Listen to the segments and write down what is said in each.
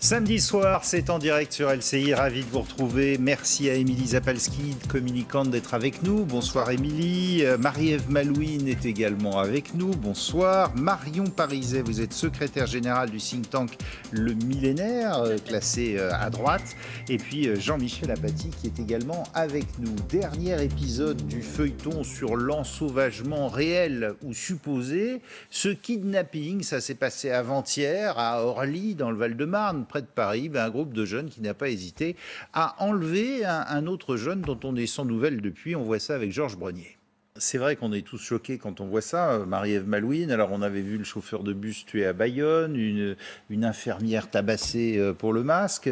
Samedi soir, c'est en direct sur LCI, ravi de vous retrouver. Merci à Émilie Zapalski, communicante, d'être avec nous. Bonsoir Émilie. Marie-Ève Malouine est également avec nous. Bonsoir. Marion Pariset, vous êtes secrétaire générale du think tank Le Millénaire, classé à droite. Et puis Jean-Michel Apathy qui est également avec nous. Dernier épisode du feuilleton sur l'ensauvagement réel ou supposé. Ce kidnapping, ça s'est passé avant-hier à Orly, dans le Val-de-Marne, près de Paris, un groupe de jeunes qui n'a pas hésité à enlever un autre jeune dont on est sans nouvelles depuis. On voit ça avec Georges Brenier. C'est vrai qu'on est tous choqués quand on voit ça, Marie-Ève Malouine. Alors on avait vu le chauffeur de bus tué à Bayonne, une infirmière tabassée pour le masque.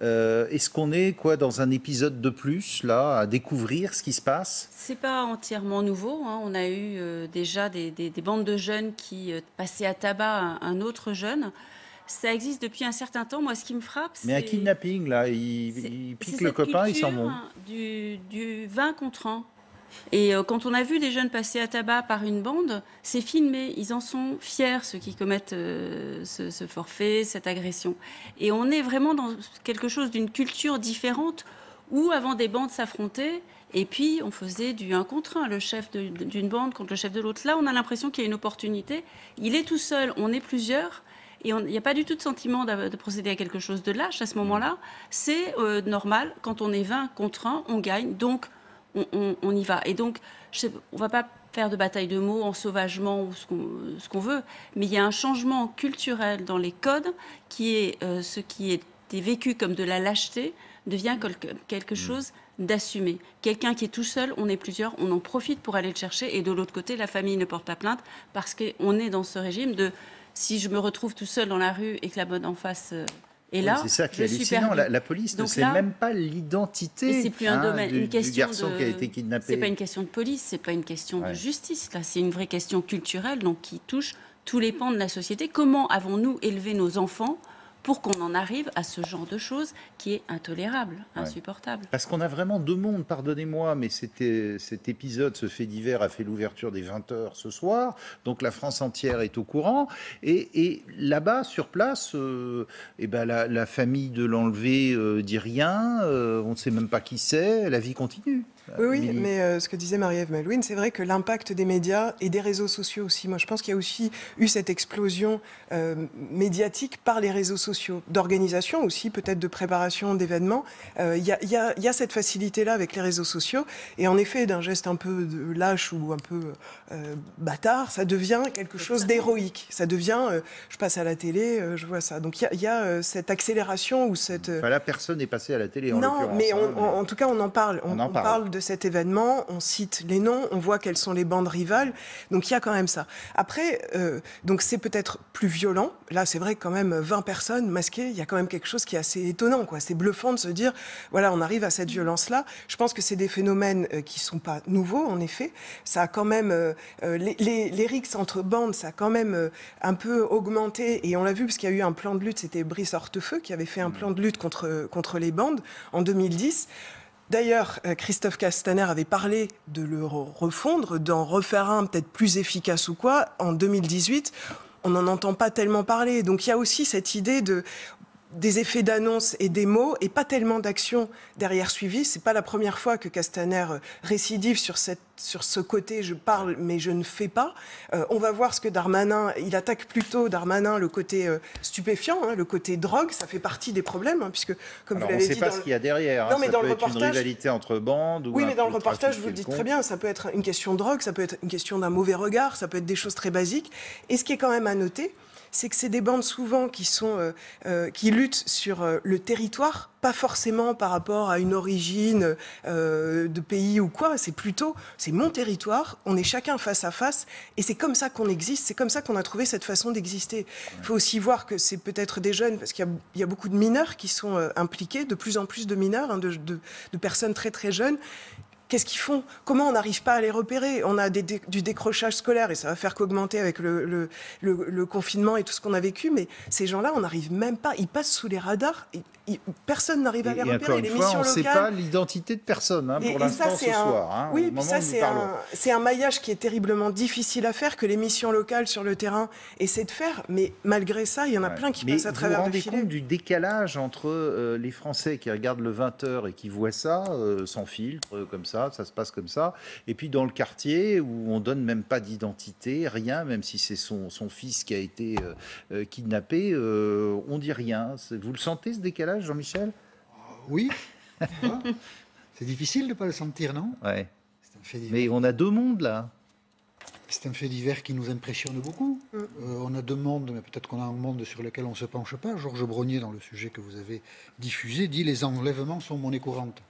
Est-ce qu'on est dans un épisode de plus, là, à découvrir ce qui se passe ? C'est pas entièrement nouveau, hein. On a eu déjà des bandes de jeunes qui passaient à tabac un autre jeune. Ça existe depuis un certain temps. Moi, ce qui me frappe, c'est... Mais un kidnapping, là, il pique le copain, ils s'en vont. Du 20 contre 1. Et quand on a vu des jeunes passer à tabac par une bande, c'est filmé. Ils en sont fiers, ceux qui commettent ce forfait, cette agression. Et on est vraiment dans quelque chose d'une culture différente où, avant, des bandes s'affrontaient. Et puis, on faisait du 1 contre 1, le chef d'une bande contre le chef de l'autre. Là, on a l'impression qu'il y a une opportunité. Il est tout seul, on est plusieurs. Et il n'y a pas du tout de sentiment de procéder à quelque chose de lâche à ce moment-là. C'est normal, quand on est 20 contre 1, on gagne, donc on y va. Et donc, on ne va pas faire de bataille de mots, en sauvagement, ou ce qu'on veut, mais il y a un changement culturel dans les codes qui est ce qui était vécu comme de la lâcheté devient quelque chose d'assumé. Quelqu'un qui est tout seul, on est plusieurs, on en profite pour aller le chercher, et de l'autre côté, la famille ne porte pas plainte parce qu'on est dans ce régime de... Si je me retrouve tout seul dans la rue et que la bonne en face est là, c'est ça qui est hallucinant. La police ne sait même pas l'identité du garçon qui a été kidnappé. C'est pas une question de police, c'est pas une question de justice. Là, c'est une vraie question culturelle, donc qui touche tous les pans de la société. Comment avons-nous élevé nos enfants pour qu'on en arrive à ce genre de choses qui est intolérable, insupportable. Parce qu'on a vraiment deux mondes, pardonnez-moi, mais cet épisode, ce fait divers, a fait l'ouverture des 20h ce soir, donc la France entière est au courant, et là-bas, sur place, la famille de l'enlevé dit rien, on ne sait même pas qui c'est, la vie continue. Oui, mais ce que disait Marie-Ève Malouine, c'est vrai que l'impact des médias et des réseaux sociaux aussi, moi je pense qu'il y a aussi eu cette explosion médiatique par les réseaux sociaux, d'organisation aussi, peut-être de préparation d'événements. Il y a cette facilité-là avec les réseaux sociaux, et en effet, d'un geste un peu lâche ou un peu bâtard, ça devient quelque chose d'héroïque. Ça devient, je passe à la télé, je vois ça. Donc il y a cette accélération ou cette... Enfin, là, personne n'est passé à la télé, en l'occurrence. Non, mais en tout cas, on en parle. On parle de cet événement, on cite les noms, on voit quelles sont les bandes rivales, donc il y a quand même ça. Après, donc c'est peut-être plus violent, là c'est vrai que quand même 20 personnes masquées, il y a quand même quelque chose qui est assez étonnant, quoi. C'est bluffant de se dire, voilà, on arrive à cette violence-là. Je pense que c'est des phénomènes qui ne sont pas nouveaux, en effet. Ça a quand même, les rixes entre bandes, ça a quand même un peu augmenté, et on l'a vu parce qu'il y a eu un plan de lutte, c'était Brice Hortefeux qui avait fait un plan de lutte contre les bandes en 2010. D'ailleurs, Christophe Castaner avait parlé de le refondre, d'en refaire un peut-être plus efficace ou quoi. En 2018, on n'en entend pas tellement parler. Donc il y a aussi cette idée des effets d'annonce et des mots, et pas tellement d'actions derrière suivies. C'est pas la première fois que Castaner récidive sur ce côté « je parle mais je ne fais pas ». On va voir ce que Darmanin, il attaque plutôt, Darmanin, le côté stupéfiant, le côté drogue, ça fait partie des problèmes, puisque, comme vous l'avez dit... On ne sait pas ce qu'il y a derrière, non, mais ça dans peut le être reportage... une rivalité entre bandes... Oui, mais dans le reportage, vous le dites très bien, ça peut être une question de drogue, ça peut être une question d'un mauvais regard, ça peut être des choses très basiques. Et ce qui est quand même à noter, c'est que c'est des bandes souvent qui luttent sur le territoire, pas forcément par rapport à une origine de pays ou quoi, c'est mon territoire, on est chacun face à face, et c'est comme ça qu'on existe, c'est comme ça qu'on a trouvé cette façon d'exister. Il faut aussi voir que c'est peut-être des jeunes, parce qu'il y a beaucoup de mineurs qui sont impliqués, de plus en plus de mineurs, de personnes très très jeunes. Qu'est-ce qu'ils font? Comment on n'arrive pas à les repérer? On a du décrochage scolaire et ça va faire qu'augmenter avec le confinement et tout ce qu'on a vécu. Mais ces gens-là, on n'arrive même pas. Ils passent sous les radars. Personne n'arrive à les repérer. Encore une fois, on ne sait pas l'identité de personne pour l'instant ce soir. Oui, puis ça, c'est un maillage qui est terriblement difficile à faire, que les missions locales sur le terrain essaient de faire. Mais malgré ça, il y en a plein qui passent à travers le filet. Vous vous rendez compte du décalage entre les Français qui regardent le 20h et qui voient ça sans filtre, comme ça se passe comme ça, et puis dans le quartier où on donne même pas d'identité, rien, même si c'est son fils qui a été kidnappé, on dit rien. Vous le sentez ce décalage, Jean-Michel? Oui. C'est difficile de ne pas le sentir, non? Ouais. Mais on a deux mondes là. C'est un fait divers qui nous impressionne beaucoup. On a deux mondes, mais peut-être qu'on a un monde sur lequel on ne se penche pas. Georges Brognier, dans le sujet que vous avez diffusé, dit « Les enlèvements sont monnaie courante ».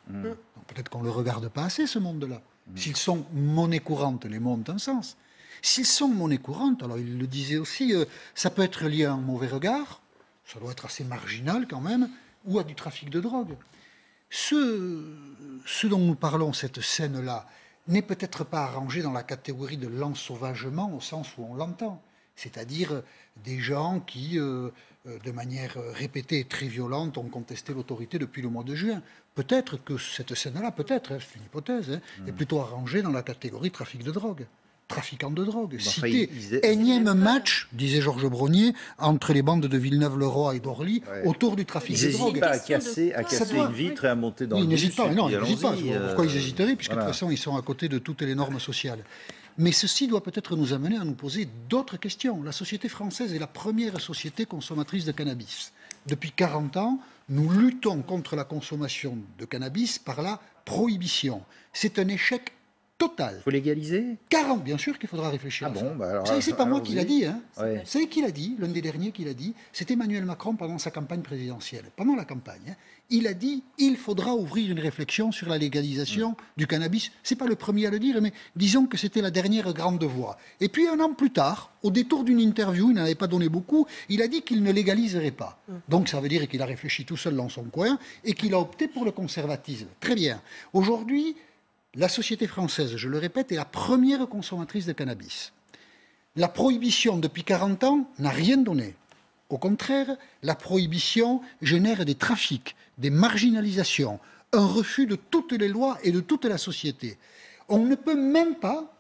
Peut-être qu'on ne le regarde pas assez, ce monde-là. S'ils sont monnaie courante, les mots ont un sens. S'ils sont monnaie courante, alors il le disait aussi, ça peut être lié à un mauvais regard, ça doit être assez marginal quand même, ou à du trafic de drogue. Ce dont nous parlons, cette scène-là, n'est peut-être pas arrangé dans la catégorie de l'ensauvagement au sens où on l'entend. C'est-à-dire des gens qui, de manière répétée et très violente, ont contesté l'autorité depuis le mois de juin. Peut-être que cette scène-là, peut-être, c'est une hypothèse, est plutôt arrangée dans la catégorie trafic de drogue. Trafiquants de drogue. Cité énième match, disait Georges Brognier, entre les bandes de Villeneuve-le-Roi et d'Orly autour du trafic de drogue. Ils n'hésitent pas à casser une vitre et à monter dans le bus. Ils n'hésitent pas, non, ils n'hésitent pas. Pourquoi ils hésiteraient? Puisque de toute façon, ils sont à côté de toutes les normes sociales. Mais ceci doit peut-être nous amener à nous poser d'autres questions. La société française est la première société consommatrice de cannabis. Depuis 40 ans, nous luttons contre la consommation de cannabis par la prohibition. C'est un échec total. Il faut légaliser? 40, bien sûr qu'il faudra réfléchir. Ah bon, bah alors, vous savez, c'est pas moi qui l'a dit. Hein. Ouais. Vous savez qui l'a dit? L'un des derniers qui l'a dit, c'est Emmanuel Macron pendant sa campagne présidentielle. Pendant la campagne, il a dit il faudra ouvrir une réflexion sur la légalisation du cannabis. C'est pas le premier à le dire, mais disons que c'était la dernière grande voix. Et puis un an plus tard, au détour d'une interview, il n'avait pas donné beaucoup, il a dit qu'il ne légaliserait pas. Donc ça veut dire qu'il a réfléchi tout seul dans son coin et qu'il a opté pour le conservatisme. Très bien. Aujourd'hui, la société française, je le répète, est la première consommatrice de cannabis. La prohibition, depuis 40 ans, n'a rien donné. Au contraire, la prohibition génère des trafics, des marginalisations, un refus de toutes les lois et de toute la société. On ne peut même pas,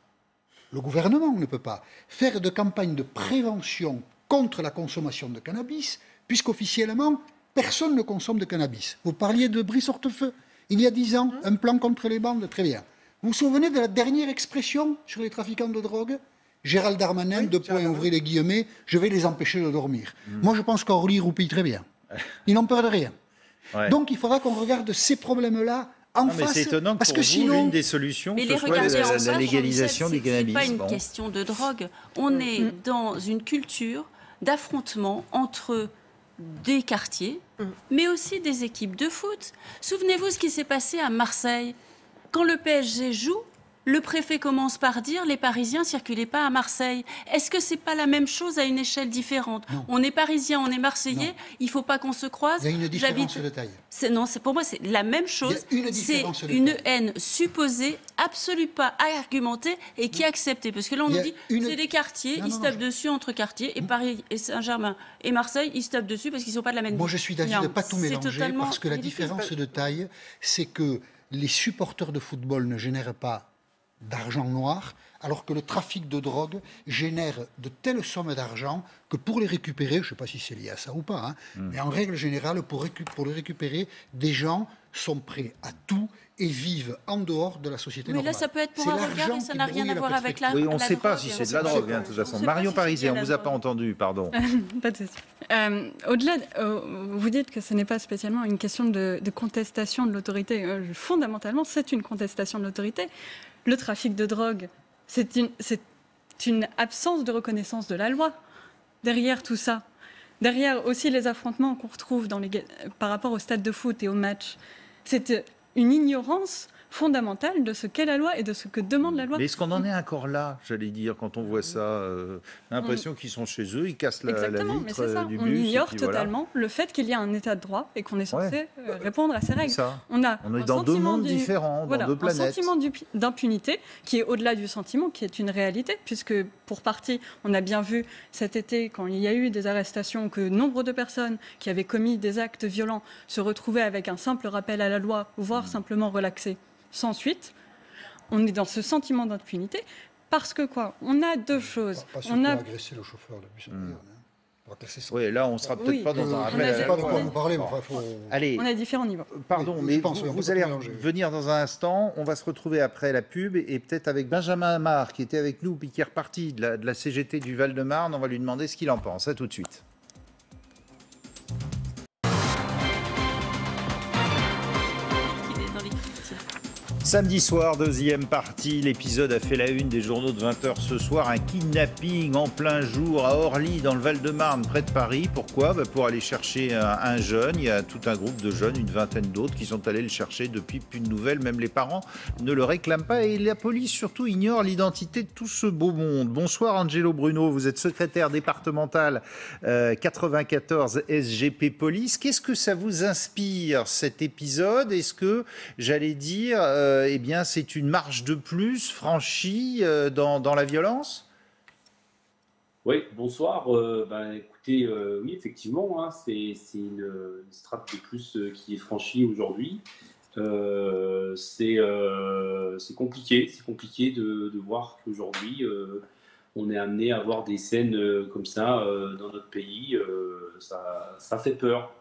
le gouvernement ne peut pas, faire de campagne de prévention contre la consommation de cannabis, puisqu'officiellement, personne ne consomme de cannabis. Vous parliez de Brice Hortefeux. Il y a 10 ans, un plan contre les bandes, très bien. Vous vous souvenez de la dernière expression sur les trafiquants de drogue? Gérald Darmanin, ouvrez les guillemets, je vais les empêcher de dormir. Moi, je pense qu'Orly roupille très bien. Ils n'ont peur de rien. Ouais. Donc, il faudra qu'on regarde ces problèmes-là en face. Mais c'est étonnant parce que pour sinon, l'une des solutions, ce soit la légalisation du cannabis. Ce n'est pas une question de drogue. On est dans une culture d'affrontement entre des quartiers, mais aussi des équipes de foot. Souvenez-vous ce qui s'est passé à Marseille. Quand le PSG joue, le préfet commence par dire « les Parisiens ne circulez pas à Marseille ». Est-ce que ce n'est pas la même chose à une échelle différente? On est Parisien, on est Marseillais, il ne faut pas qu'on se croise. Il y a une différence de taille. Non, pour moi, c'est la même chose. C'est une haine supposée, absolument pas argumentée et qui est acceptée. Parce que là, on nous dit c'est des quartiers, ils se tapent dessus entre quartiers, et Paris et Saint-Germain et Marseille, ils se tapent dessus parce qu'ils ne sont pas de la même ville. Moi, je suis d'avis de ne pas tout mélanger, parce que la différence de taille, c'est que les supporters de football ne génèrent pas d'argent noir, alors que le trafic de drogue génère de telles sommes d'argent que pour les récupérer, je ne sais pas si c'est lié à ça ou pas, mais en règle générale, pour les récupérer, des gens sont prêts à tout et vivent en dehors de la société normale. Mais là, ça peut être pour un regard et ça n'a rien à voir avec la drogue. Oui, on ne sait pas si c'est de la drogue, de toute façon. Marion Parisier, on ne vous a pas entendu, pardon. Pas de souci. Au-delà, vous dites que ce n'est pas spécialement une question de contestation de l'autorité. Fondamentalement, c'est une contestation de l'autorité. Le trafic de drogue, c'est une absence de reconnaissance de la loi derrière tout ça. Derrière aussi les affrontements qu'on retrouve par rapport au stade de foot et au match. C'est une ignorance fondamentale de ce qu'est la loi et de ce que demande la loi. Mais est-ce qu'on en est encore là, j'allais dire, quand on voit ça l'impression qu'ils sont chez eux, ils cassent la vitre du bus. On ignore totalement le fait qu'il y a un état de droit et qu'on est censé répondre à ces règles. On est dans deux mondes différents, dans deux planètes. Un sentiment d'impunité qui est au-delà du sentiment, qui est une réalité, puisque pour partie, on a bien vu cet été, quand il y a eu des arrestations, que nombre de personnes qui avaient commis des actes violents se retrouvaient avec un simple rappel à la loi, voire simplement relaxés sans suite. On est dans ce sentiment d'impunité parce que on a deux choses. On a agressé le chauffeur de bus. Oui, là, on ne sera peut-être pas dans un rappel à la loi. Je ne sais pas de quoi vous parlez, mais Allez, on a différents niveaux. Pardon, mais vous allez venir dans un instant. On va se retrouver après la pub et peut-être avec Benjamin Amar, qui était avec nous puis qui est reparti de la CGT du Val-de-Marne. On va lui demander ce qu'il en pense. À tout de suite. Samedi soir, deuxième partie, l'épisode a fait la une des journaux de 20h ce soir. Un kidnapping en plein jour à Orly, dans le Val-de-Marne, près de Paris. Pourquoi ? Pour aller chercher un jeune. Il y a tout un groupe de jeunes, une vingtaine d'autres, qui sont allés le chercher depuis plus de nouvelles. Même les parents ne le réclament pas. Et la police, surtout, ignore l'identité de tout ce beau monde. Bonsoir Angelo Bruno, vous êtes secrétaire départemental 94 SGP Police. Qu'est-ce que ça vous inspire, cet épisode ? Est-ce que, j'allais dire... eh bien, c'est une marche de plus franchie dans la violence ? Oui, bonsoir. Écoutez, oui, effectivement, hein, c'est une strate de plus qui est franchie aujourd'hui. C'est compliqué. C'est compliqué de voir qu'aujourd'hui, on est amené à voir des scènes comme ça dans notre pays. Ça fait peur.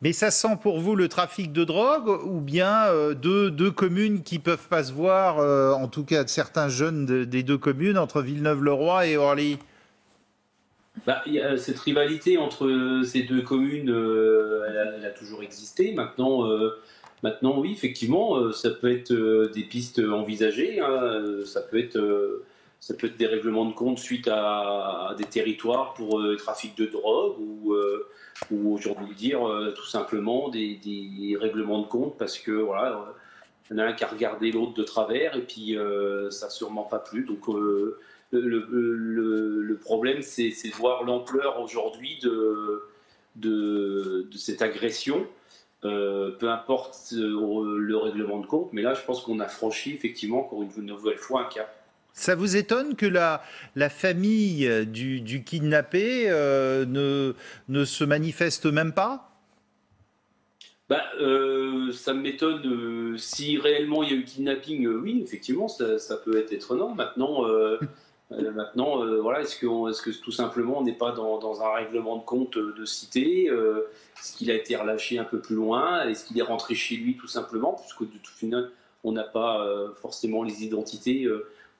Mais ça sent pour vous le trafic de drogue ou bien deux communes qui ne peuvent pas se voir, en tout cas de certains jeunes des deux communes, entre Villeneuve-le-Roi et Orly ? Il y a cette rivalité entre ces deux communes, elle a toujours existé. Maintenant, oui, effectivement, ça peut être des pistes envisagées. Hein, ça peut être des règlements de compte suite à des territoires pour trafic de drogue ou aujourd'hui dire tout simplement des règlements de compte parce que voilà, il y en a un qui a regardé l'autre de travers et puis ça n'a sûrement pas plu. Donc le problème, c'est de voir l'ampleur aujourd'hui de cette agression, peu importe le règlement de compte, mais là je pense qu'on a franchi effectivement encore une nouvelle fois un cap. Ça vous étonne que la famille du kidnappé ne se manifeste même pas ? Ça m'étonne. Si réellement il y a eu kidnapping, oui, effectivement, ça peut être étonnant. Maintenant, voilà, est-ce que tout simplement on n'est pas dans un règlement de compte de cité ? Est-ce qu'il a été relâché un peu plus loin ? Est-ce qu'il est rentré chez lui tout simplement ? Puisque de toute final, on n'a pas forcément les identités.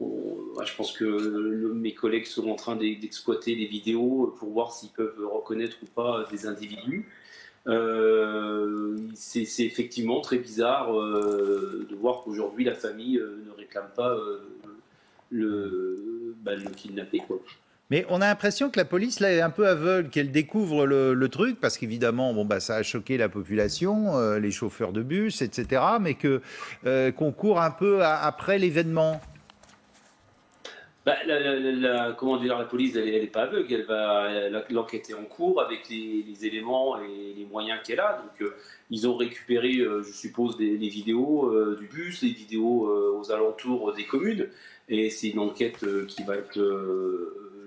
Je pense que mes collègues sont en train d'exploiter les vidéos pour voir s'ils peuvent reconnaître ou pas des individus. C'est effectivement très bizarre de voir qu'aujourd'hui la famille ne réclame pas le kidnappé, quoi. Mais on a l'impression que la police là est un peu aveugle, qu'elle découvre le truc, parce qu'évidemment, ça a choqué la population, les chauffeurs de bus, etc., mais qu'on court un peu après l'événement. La police, elle n'est pas aveugle. L'enquête est en cours avec les éléments et les moyens qu'elle a. Donc, ils ont récupéré, je suppose, les vidéos du bus, les vidéos aux alentours des communes. Et c'est une enquête qui va être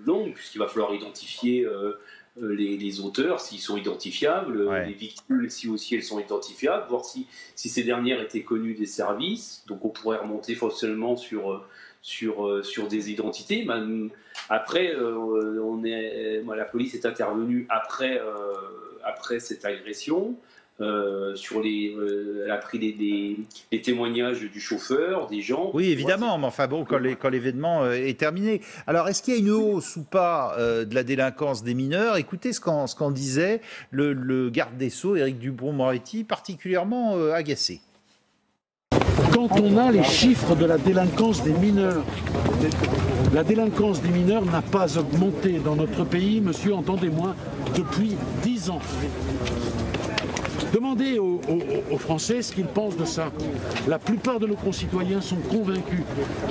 longue, puisqu'il va falloir identifier les auteurs, s'ils sont identifiables, les victimes, si aussi elles sont identifiables, voir si ces dernières étaient connues des services. Donc, on pourrait remonter forcément sur des identités. Après, la police est intervenue après cette agression. Elle a pris les témoignages du chauffeur, des gens. Oui, évidemment, mais enfin bon, quand l'événement est terminé. Alors, est-ce qu'il y a une hausse ou pas de la délinquance des mineurs ? Écoutez ce qu'en disait le garde des Sceaux, Éric Dupond-Moretti, particulièrement agacé. Quand on a les chiffres de la délinquance des mineurs, la délinquance des mineurs n'a pas augmenté dans notre pays, monsieur, entendez-moi, depuis 10 ans. Demandez aux Français ce qu'ils pensent de ça. La plupart de nos concitoyens sont convaincus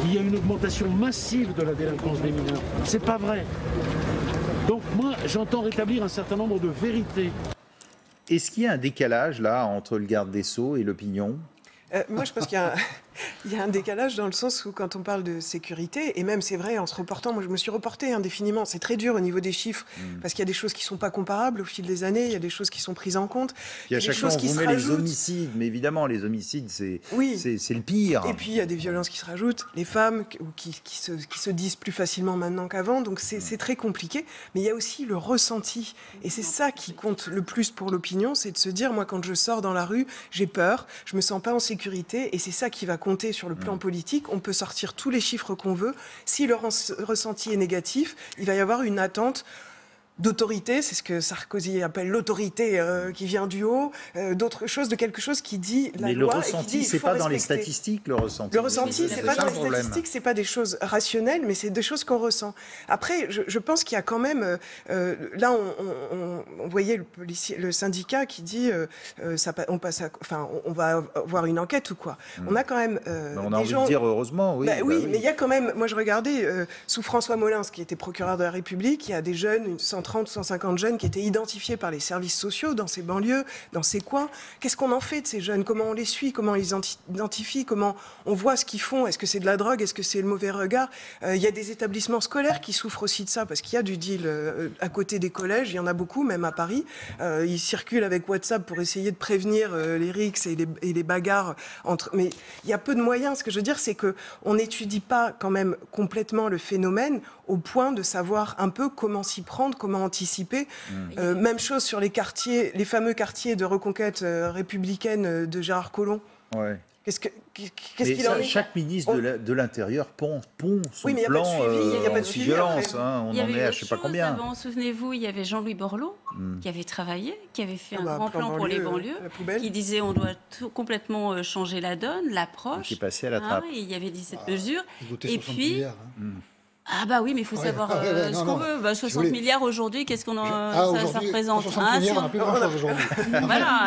qu'il y a une augmentation massive de la délinquance des mineurs. C'est pas vrai. Donc moi, j'entends rétablir un certain nombre de vérités. Est-ce qu'il y a un décalage là entre le garde des Sceaux et l'opinion ? Moi, je pense qu'il y a un décalage dans le sens où quand on parle de sécurité, et même c'est vrai en se reportant, moi je me suis reportée indéfiniment, c'est très dur au niveau des chiffres, parce qu'il y a des choses qui ne sont pas comparables au fil des années, il y a des choses qui sont prises en compte. Puis à chaque fois on vous met les homicides, mais évidemment les homicides c'est le pire. Et puis il y a des violences qui se rajoutent, les femmes qui se disent plus facilement maintenant qu'avant, donc c'est très compliqué, mais il y a aussi le ressenti, et c'est ça qui compte le plus pour l'opinion, c'est de se dire, moi quand je sors dans la rue, j'ai peur, je me sens pas en sécurité, et c'est ça qui va compter sur le plan politique. On peut sortir tous les chiffres qu'on veut. Si le ressenti est négatif, il va y avoir une attente d'autorité, c'est ce que Sarkozy appelle l'autorité qui vient du haut, d'autres choses, de quelque chose qui dit la loi. Mais le ressenti, c'est pas dans les statistiques, le ressenti. Le ressenti, c'est pas dans les statistiques, c'est pas des choses rationnelles, mais c'est des choses qu'on ressent. Après, je pense qu'il y a quand même, là, on voyait le syndicat qui dit, on va avoir une enquête ou quoi. On a quand même on a envie de dire heureusement, oui. Oui, mais il y a quand même, moi je regardais, sous François Molins, qui était procureur de la République, il y a des jeunes, 130, 150 jeunes qui étaient identifiés par les services sociaux dans ces banlieues, dans ces coins. Qu'est-ce qu'on en fait de ces jeunes? Comment on les suit? Comment on les identifie? Comment on voit ce qu'ils font? Est-ce que c'est de la drogue? Est-ce que c'est le mauvais regard? Il y a des établissements scolaires qui souffrent aussi de ça, parce qu'il y a du deal à côté des collèges. Il y en a beaucoup, même à Paris. Ils circulent avec WhatsApp pour essayer de prévenir les rixes et les bagarres entre... Mais il y a peu de moyens. Ce que je veux dire, c'est qu'on n'étudie pas quand même complètement le phénomène au point de savoir un peu comment s'y prendre, comment anticiper. Même chose sur les quartiers, les fameux quartiers de reconquête républicaine de Gérard Collomb. Ouais. Qu'est-ce qu'il en est? Chaque ministre de l'Intérieur pond son mais plan anti-violence. On en est à je ne sais pas combien. Avant, souvenez-vous, il y avait Jean-Louis Borloo qui avait travaillé, qui avait fait un grand plan pour les banlieues, qui disait on doit complètement changer la donne, l'approche. Qui est passé à la trappe. Et il y avait dit cette mesure. Et puis... Ah bah oui, mais il faut savoir ce qu'on veut. 60 milliards aujourd'hui, qu'est-ce qu'on ça représente 60 milliards, on n'a plus grand-chose aujourd'hui. Voilà,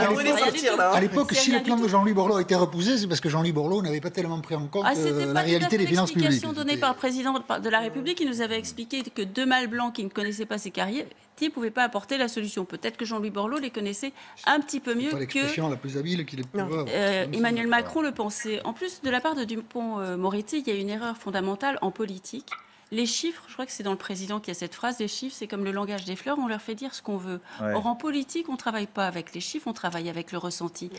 à l'époque, si le plan de Jean-Louis Borloo a été repoussé, c'est parce que Jean-Louis Borlooz n'avait pas tellement pris en compte la réalité des finances publiques. L'explication donnée par le président de la République, qui nous avait expliqué que deux mâles blancs qui ne connaissaient pas ces carrières ne pouvaient pas apporter la solution. Peut-être que Jean-Louis Borloo les connaissait un petit peu mieux que l'expression la plus habile qu'il ait pu avoir. Emmanuel Macron le pensait. En plus, de la part de Dupond-Moretti, il y a une erreur fondamentale en politique. Les chiffres, je crois que c'est dans le président qui a cette phrase, les chiffres, c'est comme le langage des fleurs, on leur fait dire ce qu'on veut. Ouais. Or, en politique, on ne travaille pas avec les chiffres, on travaille avec le ressenti.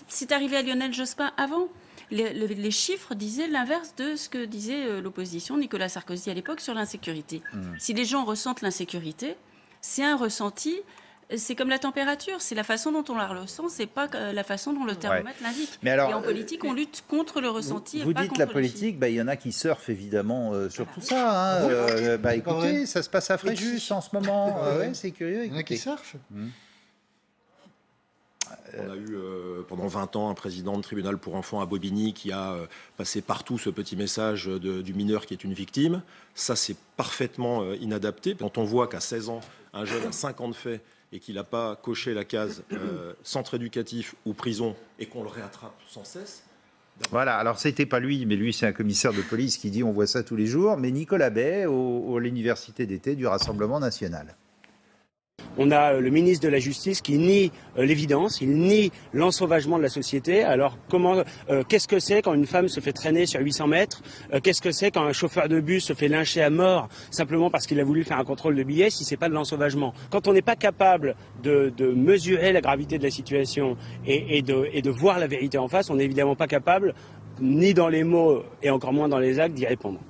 C'est arrivé à Lionel Jospin avant. Les chiffres disaient l'inverse de ce que disait l'opposition, Nicolas Sarkozy à l'époque, sur l'insécurité. Si les gens ressentent l'insécurité, c'est un ressenti. C'est comme la température, c'est la façon dont on la ressent, c'est pas la façon dont le thermomètre l'indique. Et en politique, on lutte contre le ressenti. Vous dites la politique, il y en a qui surfent évidemment sur tout ça. Écoutez, ça se passe à Fréjus en ce moment. C'est curieux. Il y en a qui surfent. On a eu pendant 20 ans un président de tribunal pour enfants à Bobigny qui a passé partout ce petit message du mineur qui est une victime. Ça, c'est parfaitement inadapté. Quand on voit qu'à 16 ans, un jeune a 5 ans de fait et qu'il n'a pas coché la case centre éducatif ou prison et qu'on le réattrape sans cesse. Voilà, alors c'était pas lui, mais lui c'est un commissaire de police qui dit on voit ça tous les jours, mais Nicolas Bay à l'université d'été du Rassemblement national. On a le ministre de la Justice qui nie l'évidence, il nie l'ensauvagement de la société. Alors qu'est-ce que c'est quand une femme se fait traîner sur 800 mètres? Qu'est-ce que c'est quand un chauffeur de bus se fait lyncher à mort simplement parce qu'il a voulu faire un contrôle de billets, si c'est pas de l'ensauvagement? Quand on n'est pas capable de mesurer la gravité de la situation et de voir la vérité en face, on n'est évidemment pas capable, ni dans les mots et encore moins dans les actes, d'y répondre.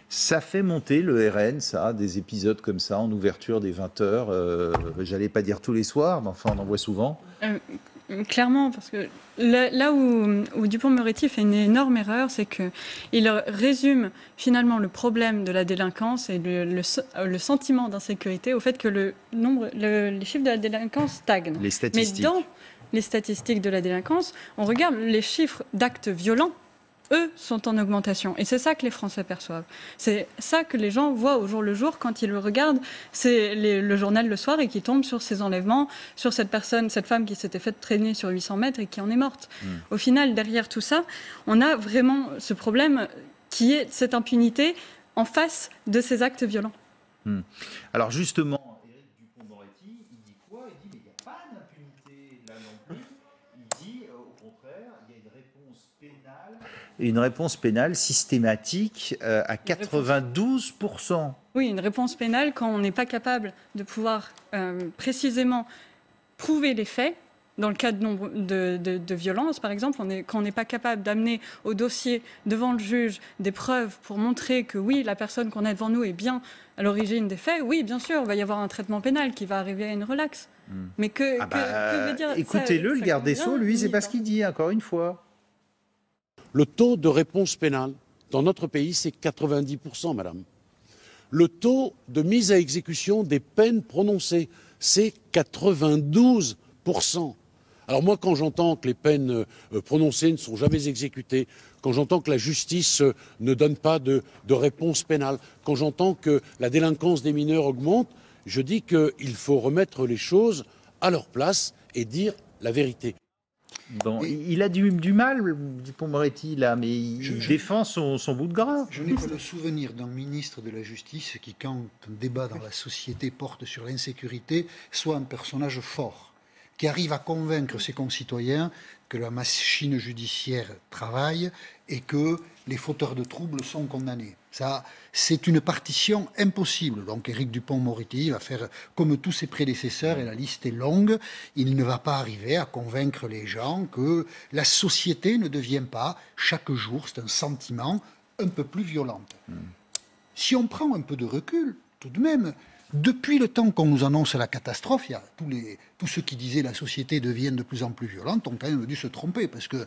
Ça fait monter le RN, ça, des épisodes comme ça, en ouverture des 20h. J'allais pas dire tous les soirs, mais enfin, on en voit souvent. Clairement, parce que là où Dupond-Moretti fait une énorme erreur, c'est qu'il résume finalement le problème de la délinquance et le sentiment d'insécurité au fait que les chiffres de la délinquance stagnent. Les statistiques. Mais dans les statistiques de la délinquance, on regarde les chiffres d'actes violents. eux, sont en augmentation. Et c'est ça que les Français perçoivent. C'est ça que les gens voient au jour le jour quand ils le regardent. C'est le journal le soir et qui tombe sur ces enlèvements, sur cette femme qui s'était faite traîner sur 800 mètres et qui en est morte. Au final, derrière tout ça, on a vraiment ce problème qui est cette impunité en face de ces actes violents. Alors justement, Éric Dupond-Moretti, il dit quoi? Il dit mais il n'y a pas d'impunité là non plus. Il dit au contraire, il y a une réponse pénale systématique à 92%. Oui, une réponse pénale quand on n'est pas capable de pouvoir précisément prouver les faits. Dans le cas de violence, par exemple, quand on n'est pas capable d'amener au dossier devant le juge des preuves pour montrer que oui, la personne qu'on a devant nous est bien à l'origine des faits, oui, bien sûr, il va y avoir un traitement pénal qui va arriver à une relaxe. Mais que veut dire écoutez-le, le garde des Sceaux, lui, c'est pas ce qu'il dit, encore une fois. Le taux de réponse pénale dans notre pays, c'est 90%, madame. Le taux de mise à exécution des peines prononcées, c'est 92%. Alors moi, quand j'entends que les peines prononcées ne sont jamais exécutées, quand j'entends que la justice ne donne pas de réponse pénale, quand j'entends que la délinquance des mineurs augmente, je dis qu'il faut remettre les choses à leur place et dire la vérité. Bon, il a du mal, Dupond-Moretti, là, mais il défend son bout de gras. Je n'ai pas le souvenir d'un ministre de la Justice qui, quand un débat dans la société porte sur l'insécurité, soit un personnage fort, qui arrive à convaincre ses concitoyens que la machine judiciaire travaille et que les fauteurs de troubles sont condamnés. Ça, c'est une partition impossible. Donc Éric Dupond-Moretti va faire comme tous ses prédécesseurs, et la liste est longue. Il ne va pas arriver à convaincre les gens que la société ne devient pas, chaque jour, c'est un sentiment, un peu plus violente. Si on prend un peu de recul, tout de même, depuis le temps qu'on nous annonce la catastrophe, il y a tous ceux qui disaient la société devient de plus en plus violente ont quand même dû se tromper, parce que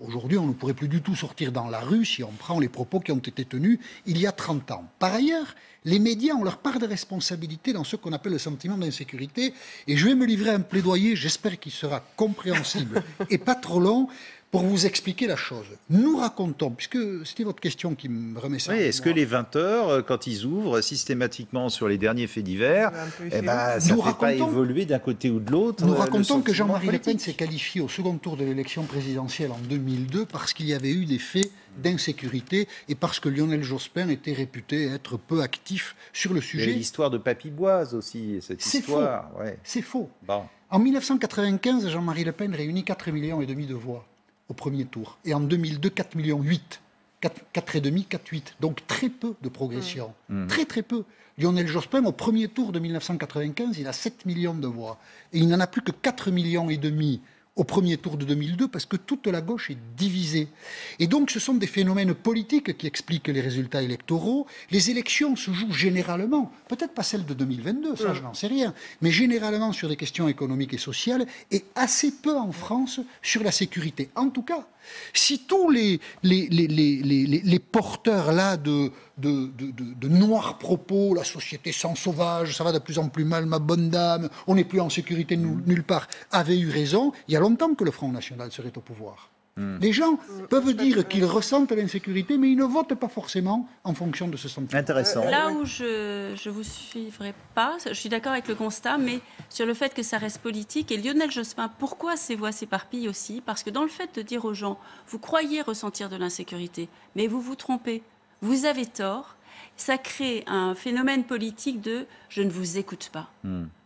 aujourd'hui on ne pourrait plus du tout sortir dans la rue si on prend les propos qui ont été tenus il y a 30 ans. Par ailleurs, les médias ont leur part de responsabilité dans ce qu'on appelle le sentiment d'insécurité, et je vais me livrer à un plaidoyer, j'espère qu'il sera compréhensible et pas trop long, pour vous expliquer la chose. Nous racontons, puisque c'était votre question qui me remet ça. Oui, est-ce que les 20h, quand ils ouvrent systématiquement sur les derniers faits divers, ça ne fait pas évoluer d'un côté ou de l'autre? Nous racontons que Jean-Marie Le Pen s'est qualifié au second tour de l'élection présidentielle en 2002 parce qu'il y avait eu des faits d'insécurité et parce que Lionel Jospin était réputé être peu actif sur le sujet. Il y a l'histoire de Papy-Boise aussi, cette histoire. Faux. Ouais. C'est faux. Bon. En 1995, Jean-Marie Le Pen réunit 4,5 millions de voix au premier tour. Et en 2002, 4,8 millions. 4,5, 4,8. Donc très peu de progression. Très, très peu. Lionel Jospin, au premier tour de 1995, il a 7 millions de voix. Et il n'en a plus que 4,5 millions au premier tour de 2002, parce que toute la gauche est divisée. Et donc ce sont des phénomènes politiques qui expliquent les résultats électoraux. Les élections se jouent généralement, peut-être pas celles de 2022, ça je n'en sais rien, mais généralement sur des questions économiques et sociales, et assez peu en France sur la sécurité. En tout cas, si tous les porteurs là de noirs propos, la société sans sauvage, ça va de plus en plus mal, ma bonne dame, on n'est plus en sécurité nulle part, avaient eu raison, il y a longtemps que le Front National serait au pouvoir. Les gens peuvent dire qu'ils ressentent l'insécurité, mais ils ne votent pas forcément en fonction de ce sentiment. Intéressant. Là où je ne vous suivrai pas, je suis d'accord avec le constat, mais sur le fait que ça reste politique. Et Lionel Jospin, pourquoi ces voix s'éparpillent aussi? Parce que dans le fait de dire aux gens, vous croyez ressentir de l'insécurité, mais vous vous trompez, vous avez tort, ça crée un phénomène politique de « je ne vous écoute pas ».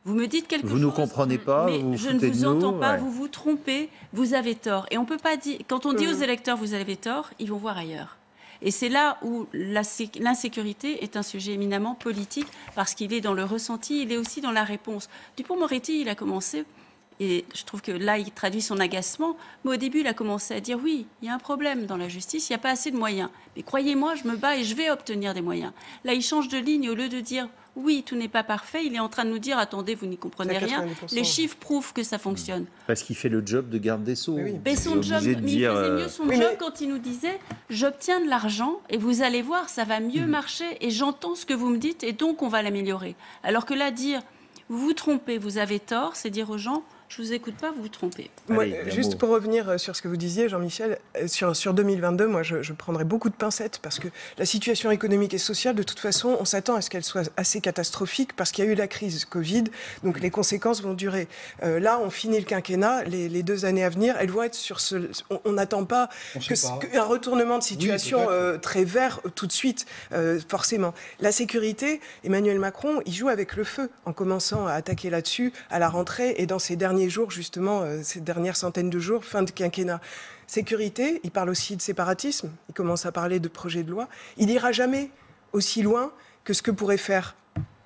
Vous me dites quelque chose. Vous ne nous comprenez pas, mais vous je ne vous entends pas, ouais. vous vous trompez, vous avez tort. Et on peut pas dire, quand on dit aux électeurs vous avez tort, ils vont voir ailleurs. Et c'est là où l'insécurité est un sujet éminemment politique, parce qu'il est dans le ressenti, il est aussi dans la réponse. Dupond-Moretti, il a commencé, et je trouve que là, il traduit son agacement, mais au début, il a commencé à dire oui, il y a un problème dans la justice, il n'y a pas assez de moyens. Mais croyez-moi, je me bats et je vais obtenir des moyens. Là, il change de ligne, au lieu de dire oui, tout n'est pas parfait, il est en train de nous dire attendez, vous n'y comprenez rien. Les chiffres prouvent que ça fonctionne. Parce qu'il fait le job de garde des Sceaux. Mais son job, il faisait mieux son job quand il nous disait j'obtiens de l'argent et vous allez voir, ça va mieux marcher et j'entends ce que vous me dites et donc on va l'améliorer. Alors que là, dire vous vous trompez, vous avez tort, c'est dire aux gens Je ne vous écoute pas, vous vous trompez. Moi, juste pour revenir sur ce que vous disiez, Jean-Michel, sur 2022, moi, je prendrais beaucoup de pincettes parce que la situation économique et sociale, de toute façon, on s'attend à ce qu'elle soit assez catastrophique parce qu'il y a eu la crise Covid, donc les conséquences vont durer. Là, on finit le quinquennat, les 2 années à venir, elles vont être sur ce... On n'attend pas qu'un retournement de situation très vert tout de suite, forcément. La sécurité, Emmanuel Macron, il joue avec le feu en commençant à attaquer là-dessus à la rentrée et dans ces derniers jours, justement, ces dernières centaines de jours, fin de quinquennat. Sécurité, il parle aussi de séparatisme, il commence à parler de projet de loi. Il n'ira jamais aussi loin que ce que pourrait faire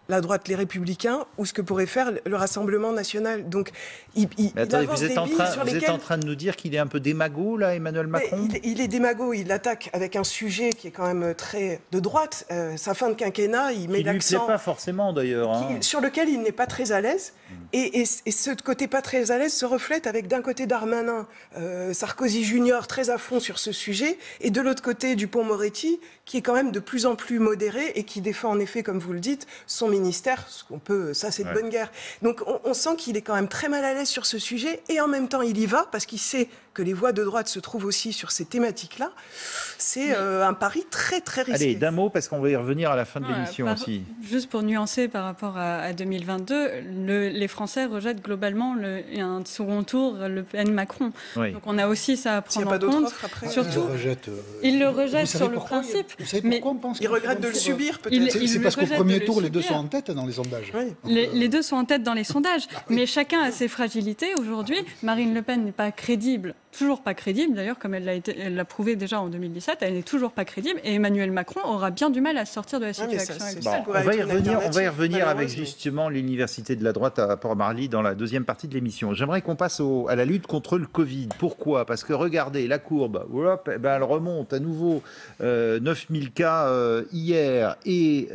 la droite, les Républicains, ou ce que pourrait faire le Rassemblement national. Donc, il avance des lignes sur lesquelles... Vous êtes en train de nous dire qu'il est un peu démago, là, Emmanuel Macron ? Il est démago, il attaque avec un sujet qui est quand même très de droite. Sa fin de quinquennat, il met l'accent... Qui ne lui plaît pas forcément, d'ailleurs. Sur lequel il n'est pas très à l'aise. Et ce côté pas très à l'aise se reflète avec, d'un côté, Darmanin, Sarkozy Junior, très à fond sur ce sujet, et de l'autre côté, Dupond-Moretti, qui est quand même de plus en plus modéré et qui défend, en effet, comme vous le dites, son ministère, ça c'est de bonne guerre. Donc on sent qu'il est quand même très mal à l'aise sur ce sujet et en même temps il y va parce qu'il sait que les voix de droite se trouvent aussi sur ces thématiques-là. C'est un pari très très risqué. Allez, d'un mot parce qu'on va y revenir à la fin de l'émission aussi. Juste pour nuancer par rapport à 2022, les Français rejettent globalement un second tour Le Pen-Macron. Oui. Donc on a aussi ça à prendre en compte. Après, surtout, ils le rejettent sur le principe. Vous savez pourquoi on pense qu'ils regrettent de le subir peut-être. C'est parce qu'au premier tour, les deux sont en tête dans les sondages. Oui. Les deux sont en tête dans les sondages, mais chacun a ses fragilités. Aujourd'hui, Marine Le Pen n'est pas crédible, toujours pas crédible d'ailleurs, comme elle l'a prouvé déjà en 2017, elle n'est toujours pas crédible, et Emmanuel Macron aura bien du mal à sortir de la situation actuelle. On va y revenir avec justement l'université de la droite à Port-Marly dans la deuxième partie de l'émission. J'aimerais qu'on passe à la lutte contre le Covid. Pourquoi ? Parce que regardez, la courbe, elle remonte à nouveau 9000 cas hier, et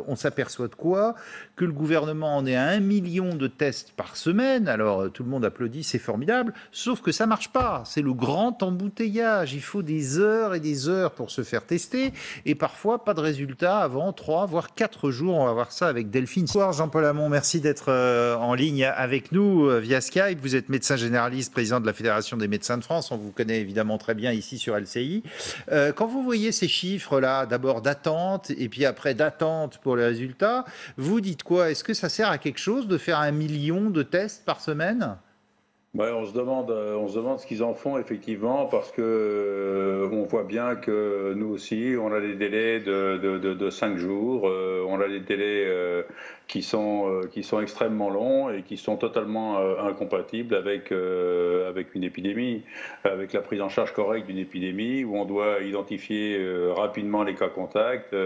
on s'aperçoit de quoi ? Que le gouvernement en est à 1 million de tests par semaine. Alors tout le monde applaudit, c'est formidable, sauf que ça marche pas. C'est le grand embouteillage. Il faut des heures et des heures pour se faire tester et parfois pas de résultat avant 3 voire 4 jours. On va voir ça avec Delphine. Bonsoir Jean-Paul Hamon, merci d'être en ligne avec nous via Skype. Vous êtes médecin généraliste, président de la Fédération des médecins de France. On vous connaît évidemment très bien ici sur LCI. Quand vous voyez ces chiffres-là, d'abord d'attente et puis après d'attente pour les résultats, vous dites quoi ? Est-ce que ça sert à quelque chose de faire 1 million de tests par semaine ? Ouais, on se demande ce qu'ils en font effectivement, parce que on voit bien que nous aussi, on a des délais de 5 jours, on a des délais qui sont extrêmement longs et qui sont totalement incompatibles avec une épidémie, avec la prise en charge correcte d'une épidémie où on doit identifier rapidement les cas contacts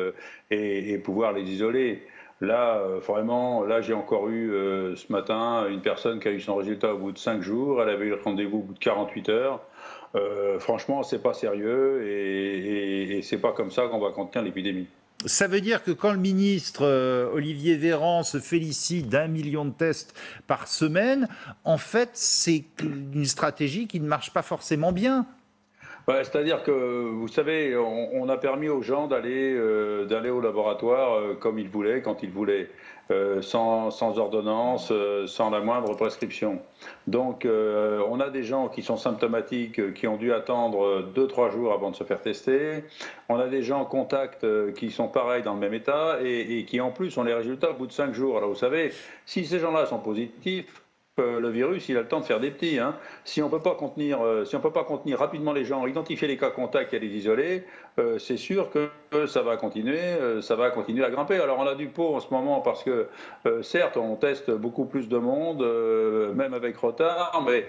et pouvoir les isoler. Là, vraiment, j'ai encore eu ce matin une personne qui a eu son résultat au bout de 5 jours. Elle avait eu le rendez-vous au bout de 48 heures. Franchement, c'est pas sérieux et c'est pas comme ça qu'on va contenir l'épidémie. Ça veut dire que quand le ministre Olivier Véran se félicite d'1 million de tests par semaine, en fait, c'est une stratégie qui ne marche pas forcément bien. Ouais, c'est-à-dire que, vous savez, on a permis aux gens d'aller au laboratoire comme ils voulaient, quand ils voulaient, sans ordonnance, sans la moindre prescription. Donc, on a des gens qui sont symptomatiques, qui ont dû attendre 2-3 jours avant de se faire tester. On a des gens contacts qui sont pareils dans le même état et qui, en plus, ont les résultats au bout de 5 jours. Alors, vous savez, si ces gens-là sont positifs, le virus, il a le temps de faire des petits. Si on peut pas contenir rapidement les gens, identifier les cas contacts et les isoler, c'est sûr que ça va continuer à grimper. Alors on a du pot en ce moment parce que certes, on teste beaucoup plus de monde, même avec retard, mais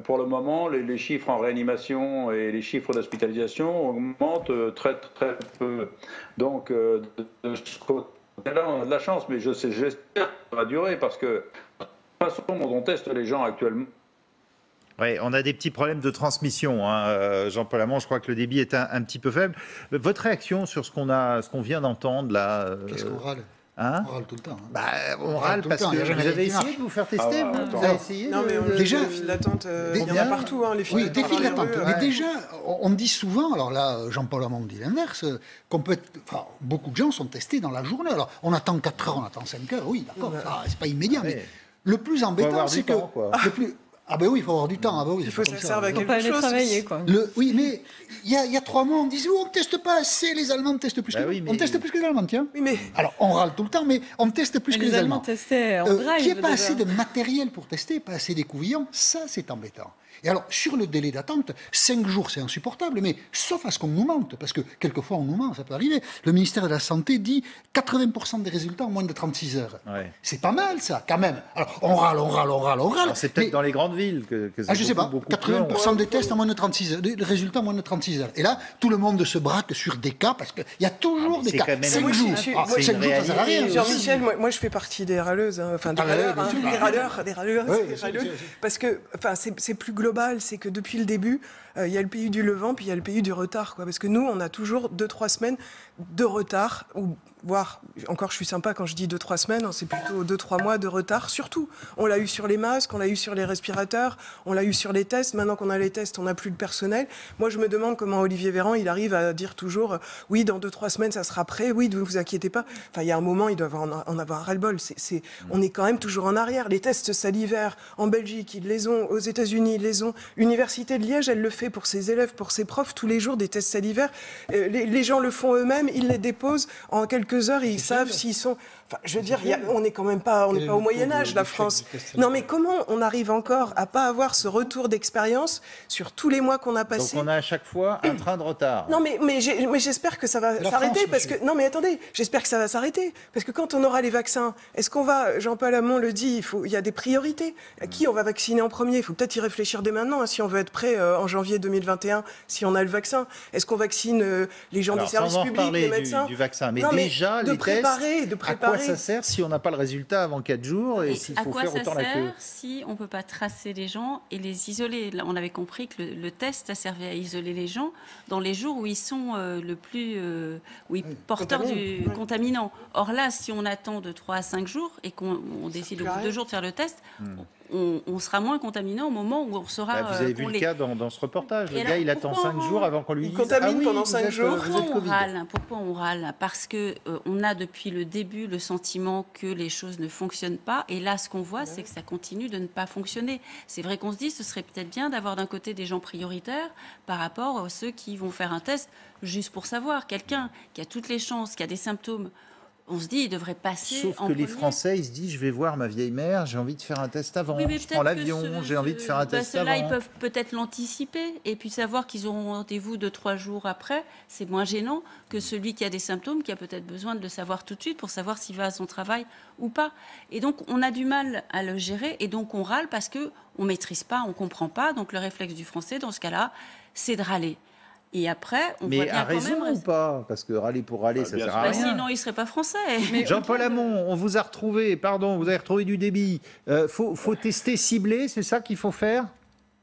pour le moment, les chiffres en réanimation et les chiffres d'hospitalisation augmentent très très peu. Donc de ce côté-là, on a de la chance, mais j'espère que ça va durer parce que de toute façon, on teste les gens actuellement. Oui, on a des petits problèmes de transmission. Jean-Paul Hamon, je crois que le débit est un petit peu faible. Votre réaction sur ce qu'on vient d'entendre là Qu'est-ce qu'on râle ? On râle tout le temps. On râle parce que vous avez essayé de vous faire tester. Vous avez essayé Non, mais déjà, les files d'attente, il y en a partout. Les files des files d'attente. Mais déjà, on dit souvent, alors là, Jean-Paul Hamon dit l'inverse, beaucoup de gens sont testés dans la journée. Alors, on attend 4 heures, on attend 5 heures, oui, d'accord, c'est pas immédiat, mais Le plus embêtant, c'est que... Ah ben oui, il faut avoir du temps. Ah ben oui, il faut que ça serve à quelque chose. Travailler, quoi. Oui, mais il y a 3 mois, on disait on ne teste pas assez, les Allemands testent plus que nous. On teste plus que les Allemands, tiens. Oui, mais... Alors, on râle tout le temps, mais on teste plus que les Allemands. Testaient en drive, qu'il n'y ait pas assez de matériel pour tester, pas assez d'écouvillons, ça, c'est embêtant. Et alors, sur le délai d'attente, 5 jours, c'est insupportable, mais sauf à ce qu'on nous mente, parce que quelquefois, on nous ment, ça peut arriver. Le ministère de la Santé dit 80% des résultats en moins de 36 heures. Ouais. C'est pas mal, ça, quand même. Alors, on râle. Alors, c'est peut-être dans les grandes villes que c'est je sais pas, 80% des tests en moins de 36 heures, des résultats en moins de 36 heures. Et là, tout le monde se braque sur des cas, parce qu'il y a toujours des cas. 5 jours. 5 jours, ça sert à rien. Jean-Michel, moi, je fais partie des râleuses, des râleurs, parce que c'est plus global, c'est que depuis le début, il y a le pays du Levant, puis il y a le pays du retard, quoi. Parce que nous, on a toujours 2-3 semaines de retard, ou voire, encore je suis sympa quand je dis 2-3 semaines, c'est plutôt 2-3 mois de retard, surtout. On l'a eu sur les masques, on l'a eu sur les respirateurs, on l'a eu sur les tests. Maintenant qu'on a les tests, on n'a plus de personnel. Moi, je me demande comment Olivier Véran, il arrive à dire toujours, oui, dans 2-3 semaines, ça sera prêt, oui, ne vous inquiétez pas. Enfin, il y a un moment, il doit en avoir ras-le-bol. On est quand même toujours en arrière. Les tests salivaires, en Belgique, ils les ont, aux États-Unis, ils les ont. L'Université de Liège, elle le fait pour ses élèves, pour ses profs, tous les jours, des tests salivaires. Les gens le font eux-mêmes, ils les déposent en quelques heures, et ils savent s'ils sont... Enfin, je veux dire, on n'est quand même pas, on n'est pas au Moyen-Âge, la France. Non, mais comment on arrive encore à pas avoir ce retour d'expérience sur tous les mois qu'on a passés? Donc on a à chaque fois un train de retard. Non, mais j'espère que ça va s'arrêter, parce que... Non, mais attendez, j'espère que ça va s'arrêter, parce que quand on aura les vaccins, est-ce qu'on va... Jean-Paul Hamon le dit, il y a des priorités. Qui on va vacciner en premier? Il faut peut-être y réfléchir dès maintenant, hein, si on veut être prêt en janvier 2021, si on a le vaccin. Est-ce qu'on vaccine les gens des services publics, les médecins? Du vaccin, mais déjà, les tests... De préparer. À quoi ça sert si on n'a pas le résultat avant 4 jours et s'il faut faire autant la queue? À quoi ça sert si on ne peut pas tracer les gens et les isoler? Là, on avait compris que le test a servi à isoler les gens dans les jours où ils sont le plus porteurs du contaminant. Or là, si on attend de 3 à 5 jours et qu'on décide au bout de 2 jours de faire le test, on sera moins contaminant au moment où on sera... vous avez vu le cas dans ce reportage. Le gars, il attend 5 jours avant qu'on lui dise... Il contamine pendant 5 jours. Pourquoi on râle? Parce qu'on a depuis le début le sentiment que les choses ne fonctionnent pas. Et là, ce qu'on voit, c'est que ça continue de ne pas fonctionner. C'est vrai qu'on se dit, ce serait peut-être bien d'avoir d'un côté des gens prioritaires par rapport à ceux qui vont faire un test juste pour savoir. Quelqu'un qui a toutes les chances, qui a des symptômes, on se dit, il devrait passer Sauf que les Français, ils se disent, je vais voir ma vieille mère, j'ai envie de faire un test avant. Oui, je prends l'avion, j'ai envie de faire un test avant. Ceux-là, ils peuvent peut-être l'anticiper et puis savoir qu'ils auront rendez-vous 2-3 jours après. C'est moins gênant que celui qui a des symptômes, qui a peut-être besoin de le savoir tout de suite pour savoir s'il va à son travail ou pas. Et donc, on a du mal à le gérer et donc on râle parce qu'on ne maîtrise pas, on ne comprend pas. Donc, le réflexe du Français, dans ce cas-là, c'est de râler. Et après, on voit bien à raison ou pas? Parce que râler pour râler, ça ne sert à rien. Sinon, il ne serait pas français. Jean-Paul Hamon, on vous a retrouvé, vous avez retrouvé du débit. Faut tester, cibler, c'est ça qu'il faut faire?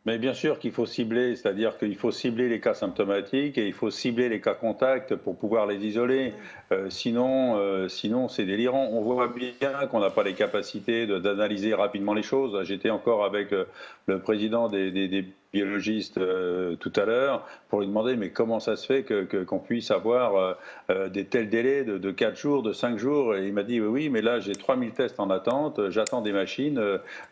Mais bien sûr qu'il faut cibler, c'est-à-dire qu'il faut cibler les cas symptomatiques et il faut cibler les cas contacts pour pouvoir les isoler. Sinon, c'est délirant. On voit bien qu'on n'a pas les capacités d'analyser rapidement les choses. J'étais encore avec le président des biologiste tout à l'heure pour lui demander mais comment ça se fait qu'on puisse avoir des tels délais de 4 jours, de 5 jours, et il m'a dit oui mais là j'ai 3000 tests en attente, j'attends des machines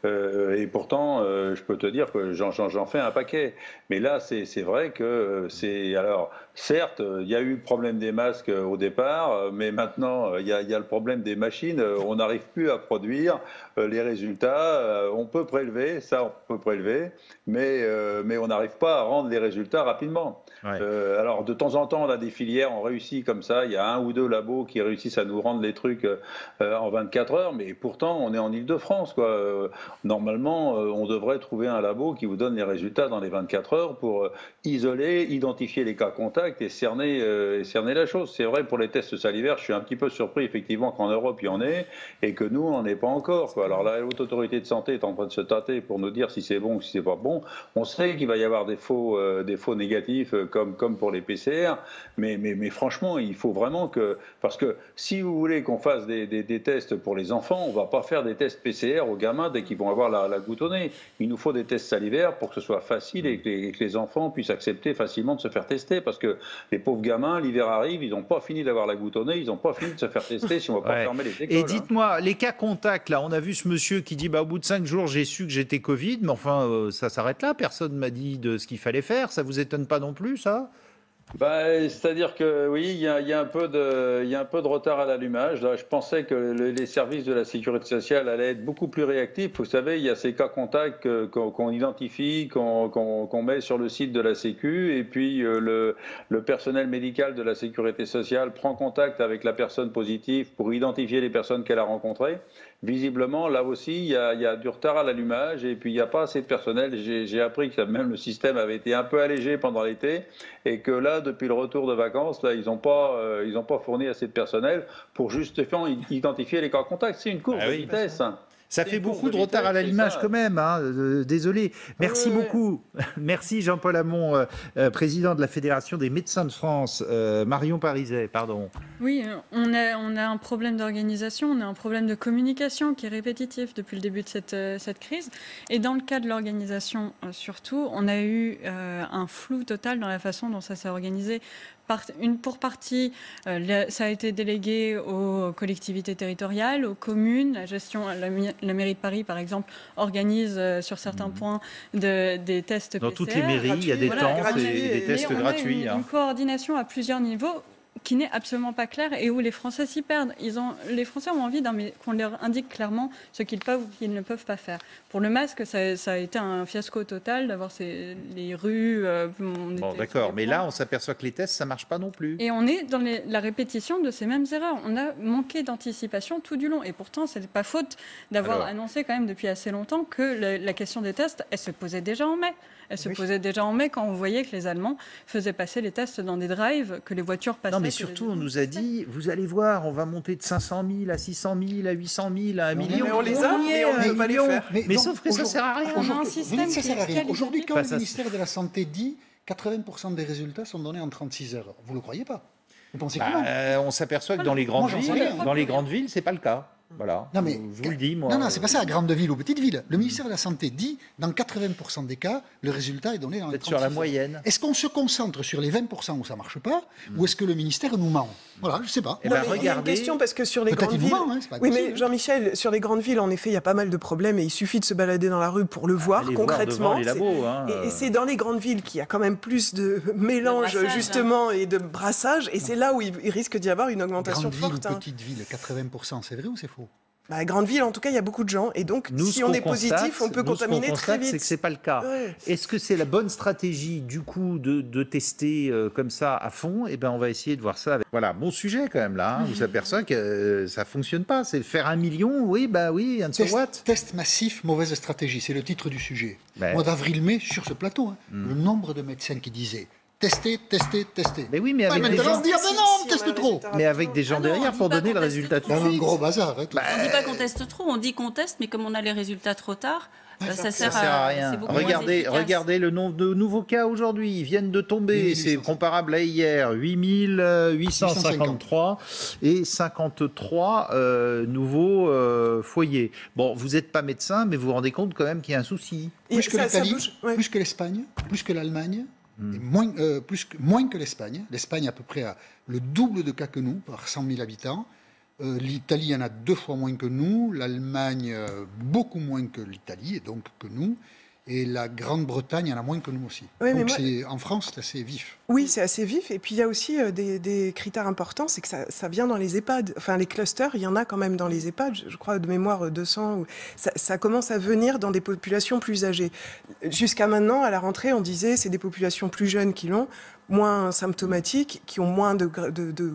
et pourtant je peux te dire que j'en fais un paquet. Mais là c'est vrai que c'est... Alors certes il y a eu le problème des masques au départ, mais maintenant il y a le problème des machines, on n'arrive plus à produire les résultats, on peut prélever, mais on n'arrive pas à rendre les résultats rapidement. Ouais. Alors, de temps en temps, on a des filières, on réussit comme ça. Il y a 1 ou 2 labos qui réussissent à nous rendre les trucs en 24 heures, mais pourtant, on est en Ile-de-France, quoi. Normalement, on devrait trouver un labo qui vous donne les résultats dans les 24 heures pour isoler, identifier les cas contacts et cerner la chose. C'est vrai, pour les tests salivaires, je suis un petit peu surpris, effectivement, qu'en Europe, il y en ait, et que nous, on n'en est pas encore, quoi. Alors, la Haute Autorité de Santé est en train de se tâter pour nous dire si c'est bon ou si c'est pas bon. On sait qu'il va y avoir des faux négatifs comme pour les PCR, mais franchement, il faut vraiment que... Parce que si vous voulez qu'on fasse des tests pour les enfants, on ne va pas faire des tests PCR aux gamins dès qu'ils vont avoir la goutte au nez. Il nous faut des tests salivaires pour que ce soit facile et que les enfants puissent accepter facilement de se faire tester, parce que les pauvres gamins, l'hiver arrive, ils n'ont pas fini d'avoir la boutonnés, ils n'ont pas fini de se faire tester si on ne va pas fermer les écoles. Et dites-moi, les cas contacts, là, on a vu ce monsieur qui dit au bout de 5 jours, j'ai su que j'étais Covid, mais enfin, ça s'arrête là, personne ne m'a dit de ce qu'il fallait faire, ça vous étonne pas non plus, ça ? C'est-à-dire que oui, il y a un peu de retard à l'allumage. Là, je pensais que les services de la sécurité sociale allaient être beaucoup plus réactifs. Vous savez, il y a ces cas contacts qu'on identifie, qu'on met sur le site de la Sécu, et puis le personnel médical de la sécurité sociale prend contact avec la personne positive pour identifier les personnes qu'elle a rencontrées. Visiblement, là aussi, il y a du retard à l'allumage et puis il n'y a pas assez de personnel. J'ai appris que même le système avait été un peu allégé pendant l'été et que là, depuis le retour de vacances, là, ils n'ont pas fourni assez de personnel pour justement identifier les cas contacts. C'est une course de vitesse. Ça fait beaucoup de retard à l'allumage quand même, hein. Désolé. Merci beaucoup. Merci Jean-Paul Hamon, président de la Fédération des médecins de France. Marion Pariset, pardon. Oui, on a un problème d'organisation, on a un problème de communication qui est répétitif depuis le début de cette crise. Et dans le cas de l'organisation surtout, on a eu un flou total dans la façon dont ça s'est organisé. Pour partie, ça a été délégué aux collectivités territoriales, aux communes. La gestion, la mairie de Paris, par exemple, organise sur certains points des tests PCR. Dans toutes les mairies, il y a des tentes et des tests gratuits. Une coordination à plusieurs niveaux qui n'est absolument pas claire et où les Français s'y perdent. Les Français ont envie qu'on leur indique clairement ce qu'ils peuvent ou qu'ils ne peuvent pas faire. Pour le masque, ça a été un fiasco total d'avoir les rues... Bon, d'accord, mais là, on s'aperçoit que les tests, ça ne marche pas non plus. Et on est dans la répétition de ces mêmes erreurs. On a manqué d'anticipation tout du long. Et pourtant, ce n'est pas faute d'avoir annoncé quand même depuis assez longtemps que la question des tests, elle se posait déjà en mai. Elle se posait déjà en mai quand on voyait que les Allemands faisaient passer les tests dans des drives, que les voitures passaient. Non, mais surtout, on nous a dit, vous allez voir, on va monter de 500 000 à 600 000, à 800 000, à 1 million. Mais on les a, mais on ne peut pas les faire. Mais sauf que ça ne sert à rien. On a un système ça sert à rien. Aujourd'hui, quand le ministère de la Santé dit 80% des résultats sont donnés en 36 heures, vous ne le croyez pas? Vous pensez que non? On s'aperçoit que dans les grandes villes, ce n'est pas le cas. Voilà, non, mais, je vous le dis, moi. Non, c'est pas ça, à grande ville ou petite ville. Le ministère de la Santé dit, dans 80% des cas, le résultat est donné dans les 36 sur la moyenne. Est-ce qu'on se concentre sur les 20% où ça ne marche pas, ou est-ce que le ministère nous ment? Voilà, je ne sais pas. Il y a une question, parce que sur les grandes villes... Oui, mais Jean-Michel, sur les grandes villes, en effet, il y a pas mal de problèmes, et il suffit de se balader dans la rue pour le voir concrètement. Les labos, et c'est dans les grandes villes qu'il y a quand même plus de mélange, justement, et de brassage, et c'est là où il risque d'y avoir une augmentation forte. Grande ville, petite ville, 80%, c'est vrai ou c'est faux? Grande ville, en tout cas, il y a beaucoup de gens. Et donc, si on est positif, on peut contaminer très vite. C'est que ce n'est pas le cas. Ouais. Est-ce que c'est la bonne stratégie, du coup, de tester comme ça à fond? Eh bien, on va essayer de voir ça. Voilà, bon sujet quand même, là. On s'aperçoit que ça ne fonctionne pas. C'est faire 1 million, oui, and so what? Test massif, mauvaise stratégie. C'est le titre du sujet. Mois d'avril-mai, sur ce plateau, le nombre de médecins qui disaient tester. Mais oui, mais avec des gens... on teste trop. Mais avec des gens derrière pour donner le résultat tout de suite. Un gros bazar. On ne dit pas qu'on teste trop, on dit qu'on teste, mais comme on a les résultats trop tard, ça sert à rien. Regardez le nombre de nouveaux cas aujourd'hui. Ils viennent de tomber. C'est comparable à hier. 8853 et 53 nouveaux foyers. Bon, vous n'êtes pas médecin, mais vous vous rendez compte quand même qu'il y a un souci. Plus que l'Italie, plus que l'Espagne, plus que l'Allemagne. Et moins que l'Espagne. L'Espagne à peu près a le double de cas que nous, par 100 000 habitants. L'Italie en a 2 fois moins que nous. L'Allemagne, beaucoup moins que l'Italie, et donc que nous. Et la Grande-Bretagne en a moins que nous aussi. Oui, donc en France, c'est assez vif. Oui, c'est assez vif. Et puis il y a aussi des critères importants, c'est que ça vient dans les EHPAD. Enfin, les clusters, il y en a quand même dans les EHPAD. Je crois de mémoire 200. Ça commence à venir dans des populations plus âgées. Jusqu'à maintenant, à la rentrée, on disait c'est des populations plus jeunes qui l'ont, moins symptomatiques, qui ont moins de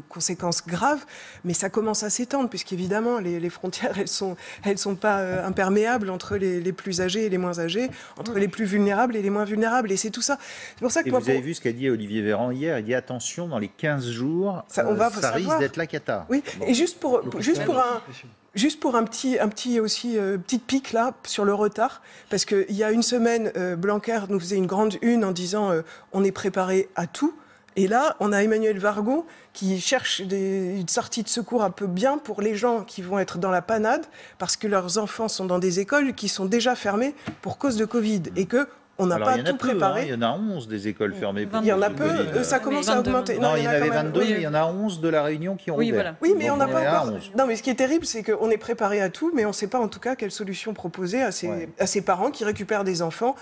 conséquences graves, mais ça commence à s'étendre, puisqu'évidemment, les frontières, elles sont pas imperméables entre les plus âgés et les moins âgés, entre les plus vulnérables et les moins vulnérables, et c'est tout ça. C'est pour ça que vous avez vu ce qu'a dit Olivier Véran hier, il dit attention, dans les 15 jours, ça risque d'être la cata. Oui, bon. Et juste pour un petit aussi petite pique là sur le retard, parce qu'il y a une semaine, Blanquer nous faisait une grande une en disant on est préparé à tout. Et là, on a Emmanuel Wargon qui cherche une sortie de secours un peu bien pour les gens qui vont être dans la panade parce que leurs enfants sont dans des écoles qui sont déjà fermées pour cause de Covid et que On n'a pas tout préparé. Il y en a 11 des écoles fermées. Il y en a peu, ça commence à augmenter. Non, il y en avait 22, mais il y en a 11 de la Réunion qui ont ouvert. Voilà. Oui, mais on n'a pas encore... Non, mais ce qui est terrible, c'est qu'on est préparé à tout, mais on ne sait pas en tout cas quelle solution proposer à ces parents qui récupèrent des enfants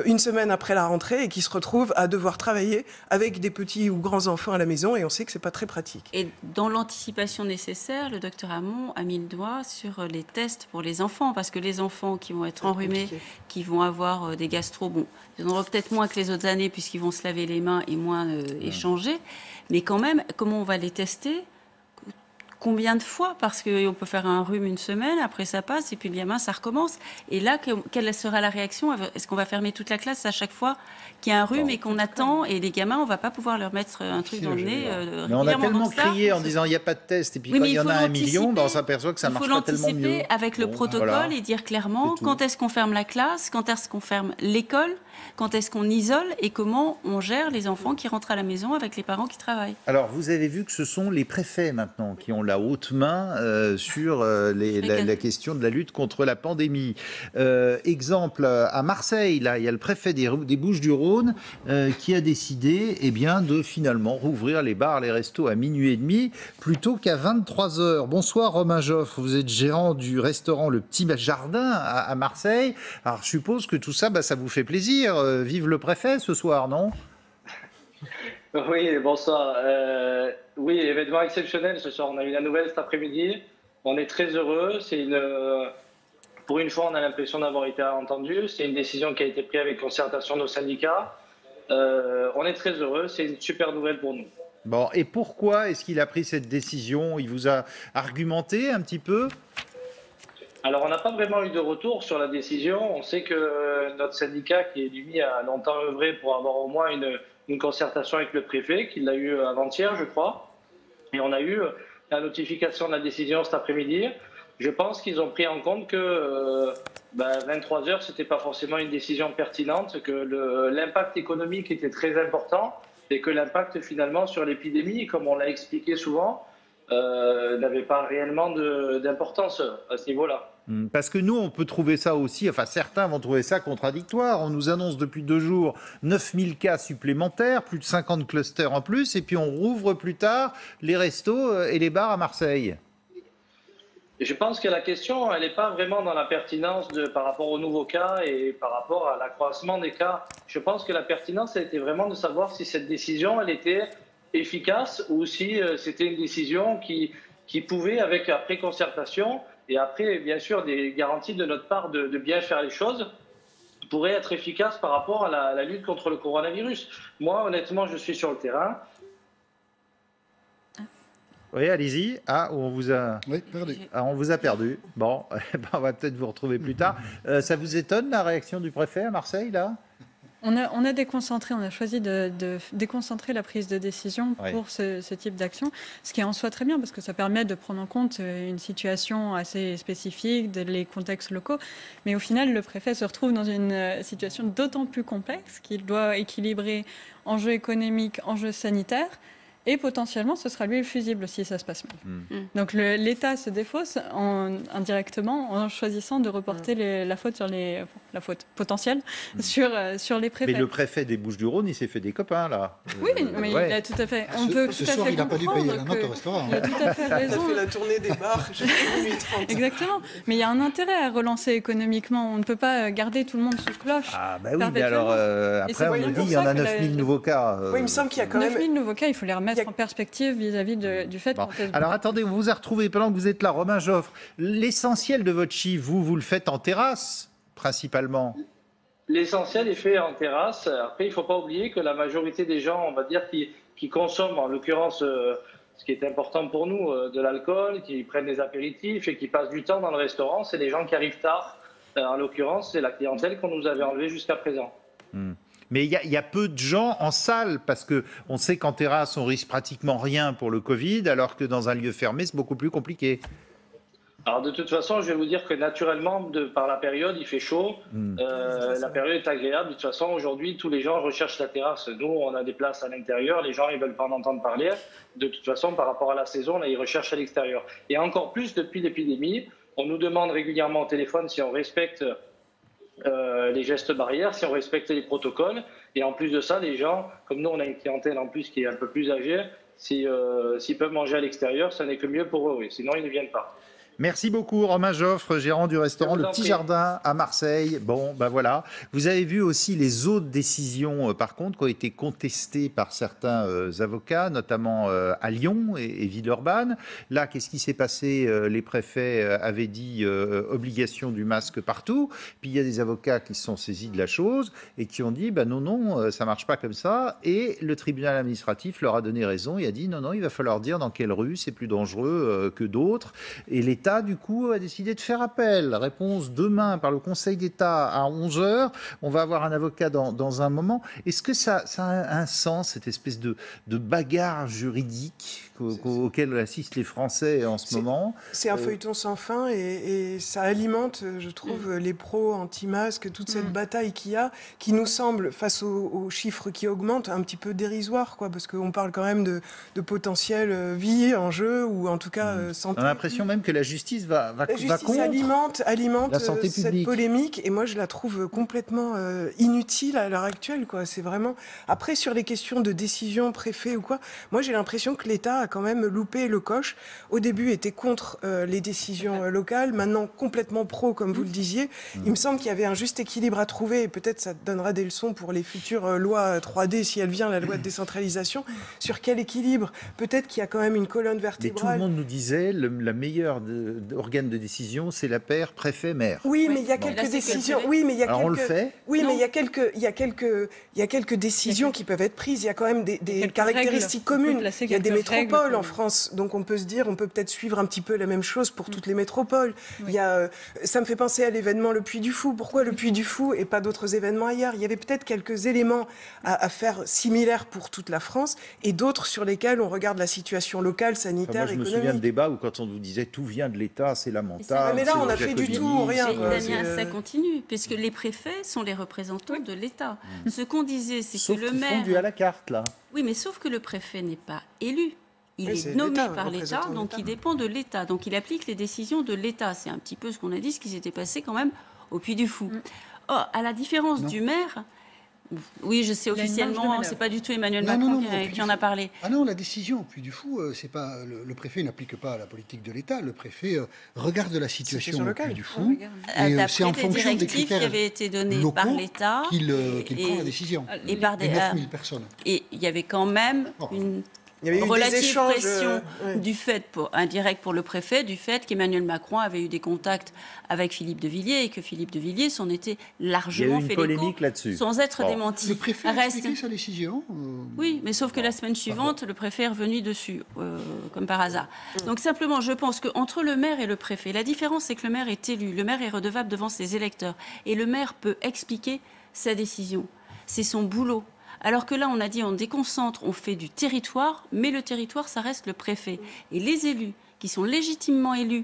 une semaine après la rentrée et qui se retrouvent à devoir travailler avec des petits ou grands enfants à la maison, et on sait que ce n'est pas très pratique. Et dans l'anticipation nécessaire, le docteur Hamon a mis le doigt sur les tests pour les enfants, parce que les enfants qui vont être enrhumés, qui vont avoir des gastro, bon, ils en auront peut-être moins que les autres années puisqu'ils vont se laver les mains et moins échanger, mais quand même, comment on va les tester ? Combien de fois? Parce qu'on peut faire un rhume une semaine, après ça passe, et puis le gamin, ça recommence. Et là, quelle sera la réaction? Est-ce qu'on va fermer toute la classe à chaque fois qu'il y a un rhume et qu'on attend? Et les gamins, on ne va pas pouvoir leur mettre un truc dans le nez. Mais on a tellement crié en disant il n'y a pas de test, et puis quand il y en a 1 million, on s'aperçoit que ça marche pas tellement mieux. Il faut l'anticiper avec le protocole et dire clairement quand est-ce qu'on ferme la classe, quand est-ce qu'on ferme l'école, quand est-ce qu'on isole et comment on gère les enfants qui rentrent à la maison avec les parents qui travaillent. Alors, vous avez vu que ce sont les préfets maintenant qui ont la haute main sur la question de la lutte contre la pandémie. Exemple, à Marseille, là, il y a le préfet des Bouches-du-Rhône qui a décidé de finalement rouvrir les bars, les restos à 00h30 plutôt qu'à 23h. Bonsoir Romain Joffre, vous êtes gérant du restaurant Le Petit Jardin à Marseille. Alors, je suppose que tout ça, ça vous fait plaisir. Vive le préfet ce soir, non? Oui, bonsoir. Oui, événement exceptionnel ce soir. On a eu la nouvelle cet après-midi. On est très heureux. Pour une fois, on a l'impression d'avoir été entendu. C'est une décision qui a été prise avec concertation de nos syndicats. On est très heureux. C'est une super nouvelle pour nous. Bon, et pourquoi est-ce qu'il a pris cette décision? Il vous a argumenté un petit peu? Alors, on n'a pas vraiment eu de retour sur la décision. On sait que notre syndicat, qui lui a longtemps œuvré pour avoir au moins une concertation avec le préfet, qu'il l'a eu avant-hier, je crois. Et on a eu la notification de la décision cet après-midi. Je pense qu'ils ont pris en compte que 23h, ce n'était pas forcément une décision pertinente, que l'impact économique était très important et que l'impact finalement sur l'épidémie, comme on l'a expliqué souvent, n'avait pas réellement d'importance à ce niveau-là. Parce que nous, on peut trouver ça aussi, enfin certains vont trouver ça contradictoire. On nous annonce depuis 2 jours 9000 cas supplémentaires, plus de 50 clusters en plus, et puis on rouvre plus tard les restos et les bars à Marseille. Je pense que la question, elle n'est pas vraiment dans la pertinence par rapport aux nouveaux cas et par rapport à l'accroissement des cas. Je pense que la pertinence, elle était vraiment de savoir si cette décision, elle était efficace ou si c'était une décision qui pouvait, avec après concertation et après, bien sûr, des garanties de notre part de bien faire les choses, pourrait être efficace par rapport à la lutte contre le coronavirus. Moi, honnêtement, je suis sur le terrain. Oui, allez-y. Ah, on vous a... Oui, perdu. Ah, on vous a perdu. Bon, on va peut-être vous retrouver plus tard. Ça vous étonne, la réaction du préfet à Marseille, là ? On a déconcentré, on a choisi de déconcentrer la prise de décision pour ce type d'action, ce qui est en soi très bien parce que ça permet de prendre en compte une situation assez spécifique, les contextes locaux. Mais au final, le préfet se retrouve dans une situation d'autant plus complexe qu'il doit équilibrer enjeux économiques, enjeux sanitaires. Et potentiellement, ce sera lui le fusible si ça se passe mal. Donc l'État se défausse indirectement en choisissant de reporter la faute potentielle sur les préfets. Mais le préfet des Bouches-du-Rhône, il s'est fait des copains, là. Oui, mais il a tout à fait... On peut ce tout à soir, fait il n'a pas dû payer la note au restaurant. Il a tout à fait raison. Il a fait la tournée des bars jusqu'à minuit 30. Exactement. Mais il y a un intérêt à relancer économiquement. On ne peut pas garder tout le monde sous cloche. Ah bah oui, mais alors après, on nous dit qu'il y en a 9000 nouveaux cas. Oui, il me semble qu'il y a quand même... 9000 nouveaux cas, il faut les remettre en perspective vis-à-vis du fait qu'on... Alors attendez, on vous a retrouvé pendant que vous êtes là, Romain Joffre. L'essentiel de votre chiffre, vous le faites en terrasse, principalement? L'essentiel est fait en terrasse. Après, il ne faut pas oublier que la majorité des gens, on va dire, qui consomment, en l'occurrence, ce qui est important pour nous, de l'alcool, qui prennent des apéritifs et qui passent du temps dans le restaurant, c'est les gens qui arrivent tard. En l'occurrence, c'est la clientèle qu'on nous avait enlevée jusqu'à présent. Mais il y a peu de gens en salle, parce qu'on sait qu'en terrasse, on risque pratiquement rien pour le Covid, alors que dans un lieu fermé, c'est beaucoup plus compliqué. Alors de toute façon, je vais vous dire que naturellement, par la période, il fait chaud. La période est agréable. De toute façon, aujourd'hui, tous les gens recherchent la terrasse. Nous, on a des places à l'intérieur. Les gens, ils ne veulent pas en entendre parler. De toute façon, par rapport à la saison, là, ils recherchent à l'extérieur. Et encore plus, depuis l'épidémie, on nous demande régulièrement au téléphone si on respecte les gestes barrières, si on respecte les protocoles. Et en plus de ça, les gens, comme nous, on a une clientèle en plus qui est un peu plus âgée, s'ils peuvent manger à l'extérieur, ça n'est que mieux pour eux, oui. Sinon ils ne viennent pas. Merci beaucoup Romain Joffre, gérant du restaurant Le Petit Jardin à Marseille. Bon, ben voilà. Vous avez vu aussi les autres décisions, par contre, qui ont été contestées par certains avocats, notamment à Lyon et Villeurbanne. Là, qu'est-ce qui s'est passé? Les préfets avaient dit obligation du masque partout. Puis il y a des avocats qui se sont saisis de la chose et qui ont dit non, ça marche pas comme ça. Et le tribunal administratif leur a donné raison. Il a dit non, il va falloir dire dans quelle rue c'est plus dangereux que d'autres. Et l'État, du coup, a décidé de faire appel. Réponse demain par le Conseil d'État à 11h. On va avoir un avocat dans un moment. Est-ce que ça a un sens, cette espèce de bagarre juridique auquel assistent les Français en ce moment? C'est un feuilleton sans fin et ça alimente, je trouve, les pros anti-masques, toute cette bataille qu'il y a, qui nous semble, face aux chiffres qui augmentent, un petit peu dérisoire, quoi, parce qu'on parle quand même de potentielle vie en jeu, ou en tout cas santé. On a l'impression même que la justice va contre alimente la santé cette publique. Polémique, et moi je la trouve complètement inutile à l'heure actuelle, quoi. C'est vraiment... Après, sur les questions de décision, préfet ou quoi, moi j'ai l'impression que l'État a quand même loupé le coche. Au début était contre les décisions locales, maintenant complètement pro, comme vous le disiez. Il me semble qu'il y avait un juste équilibre à trouver, et peut-être ça donnera des leçons pour les futures lois 3D, si elle vient, la loi de décentralisation. Sur quel équilibre? Peut-être qu'il y a quand même une colonne vertébrale. Mais tout le monde nous disait, la meilleure organe de décision, c'est la paire préfet-maire. Oui, mais il y a quelques décisions. Oui, mais il y a quelques... on le fait. Oui, mais il y a quelques décisions qui peuvent être prises. Il y a quand même des caractéristiques communes. Il y a des métropoles en France, donc on peut se dire, on peut peut-être suivre un petit peu la même chose pour toutes les métropoles. Il y a, ça me fait penser à l'événement Le Puy du Fou. Pourquoi Le Puy du Fou et pas d'autres événements ailleurs? Il y avait peut-être quelques éléments à faire similaires pour toute la France, et d'autres sur lesquels on regarde la situation locale, sanitaire, économique. Moi, je me souviens de débats où quand on nous disait tout vient de l'État, c'est lamentable. Mais là, on a fait du tout, rien. Ça continue, puisque les préfets sont les représentants de l'État. Ce qu'on disait, c'est que le maire... Sauf qu'ils font du à la carte, là. Oui, mais sauf que le préfet n'est pas élu. Il est nommé par l'État, donc il dépend de l'État. Donc il applique les décisions de l'État. C'est un petit peu ce qu'on a dit, ce qui s'était passé quand même au Puy du Fou. Or, à la différence du maire... Oui, je sais, officiellement, c'est pas du tout Emmanuel Macron qui en a parlé. Ah non, la décision au Puy du Fou, c'est pas le préfet n'applique pas la politique de l'État. Le préfet regarde la situation au Puy du Fou, et c'est en fonction des critères qui avaient été donnés par l'État qu'il prend la décision. Et par des 9000 personnes. Et il y avait quand même une relative pression du fait indirect pour le préfet, du fait qu'Emmanuel Macron avait eu des contacts avec Philippe de Villiers et que Philippe de Villiers s'en était largement fait l'écho, sans être démenti. Le préfet a expliqué sa décision. Oui, mais sauf que la semaine suivante, le préfet est revenu dessus, comme par hasard. Donc simplement, je pense qu'entre le maire et le préfet, la différence c'est que le maire est élu, le maire est redevable devant ses électeurs, et le maire peut expliquer sa décision. C'est son boulot. Alors que là, on a dit, on déconcentre, on fait du territoire, mais le territoire, ça reste le préfet. Et les élus, qui sont légitimement élus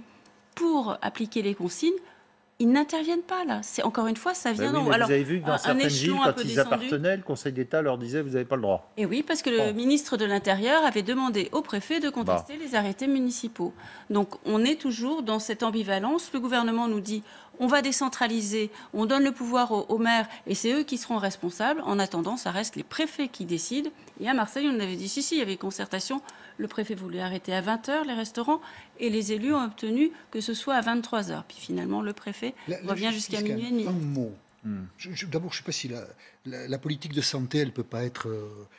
pour appliquer les consignes, ils n'interviennent pas là. C'est encore une fois, ça vient d'en haut. Vous avez vu que dans certaines villes, quand ils appartenaient, le Conseil d'État leur disait vous n'avez pas le droit. Et oui, parce que le ministre de l'Intérieur avait demandé au préfet de contester les arrêtés municipaux. Donc on est toujours dans cette ambivalence. Le gouvernement nous dit on va décentraliser, on donne le pouvoir aux maires et c'est eux qui seront responsables. En attendant, ça reste les préfets qui décident. Et à Marseille, on avait dit si, il y avait concertation. Le préfet voulait arrêter à 20h les restaurants et les élus ont obtenu que ce soit à 23h. Puis finalement, le préfet revient jusqu'à minuit et demi. Un mot. D'abord, je ne sais pas si la politique de santé, elle ne peut pas être...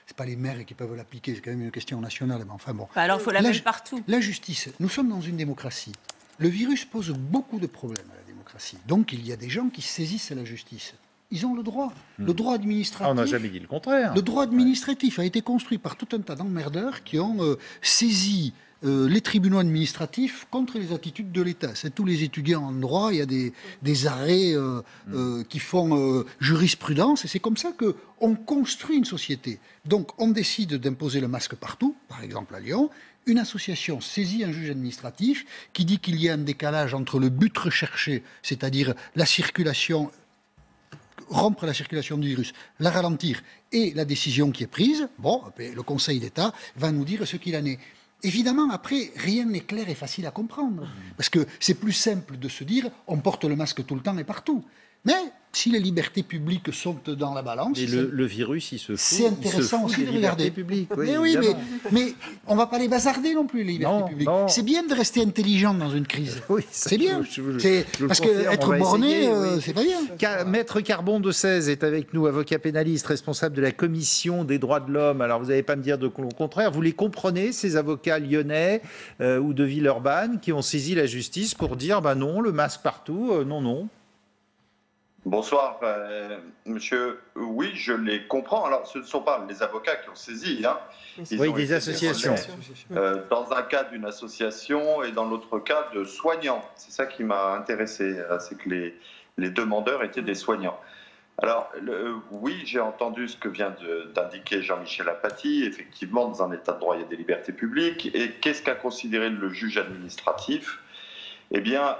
c'est pas les maires qui peuvent l'appliquer, c'est quand même une question nationale. Mais enfin bon. Alors, il faut la mettre partout. La justice, nous sommes dans une démocratie. Le virus pose beaucoup de problèmes à la démocratie. Donc, il y a des gens qui saisissent la justice. Ils ont le droit. Le droit administratif... on n'a jamais dit le contraire. Le droit administratif a été construit par tout un tas d'emmerdeurs qui ont saisi les tribunaux administratifs contre les attitudes de l'État. C'est tous les étudiants en droit, il y a des arrêts qui font jurisprudence, et c'est comme ça qu'on construit une société. Donc on décide d'imposer le masque partout, par exemple à Lyon. Une association saisit un juge administratif qui dit qu'il y a un décalage entre le but recherché, c'est-à-dire la circulation... rompre la circulation du virus, la ralentir, et la décision qui est prise, le Conseil d'État va nous dire ce qu'il en est. Évidemment, après, rien n'est clair et facile à comprendre. Parce que c'est plus simple de se dire on porte le masque tout le temps et partout. Mais si les libertés publiques sont dans la balance... Et le virus, il se fout. C'est intéressant aussi de regarder. Oui, mais oui, mais on ne va pas les bazarder non plus, les libertés publiques. C'est bien de rester intelligent dans une crise. Oui, c'est bien. Parce qu'être borné, c'est pas bien. Maître Carbon de 16 est avec nous, avocat pénaliste, responsable de la Commission des droits de l'homme. Alors, vous n'allez pas me dire le contraire. Vous les comprenez, ces avocats lyonnais ou de Villeurbanne qui ont saisi la justice pour dire non, le masque partout, non. Bonsoir, monsieur. Oui, je les comprends. Alors, ce ne sont pas les avocats qui ont saisi. Oui, des associations. Dans un cas d'une association et dans l'autre cas de soignants. C'est ça qui m'a intéressé, c'est que les demandeurs étaient des soignants. Alors, oui, j'ai entendu ce que vient d'indiquer Jean-Michel Apathy. Effectivement, dans un état de droit, il y a des libertés publiques. Et qu'est-ce qu'a considéré le juge administratif ? Eh bien,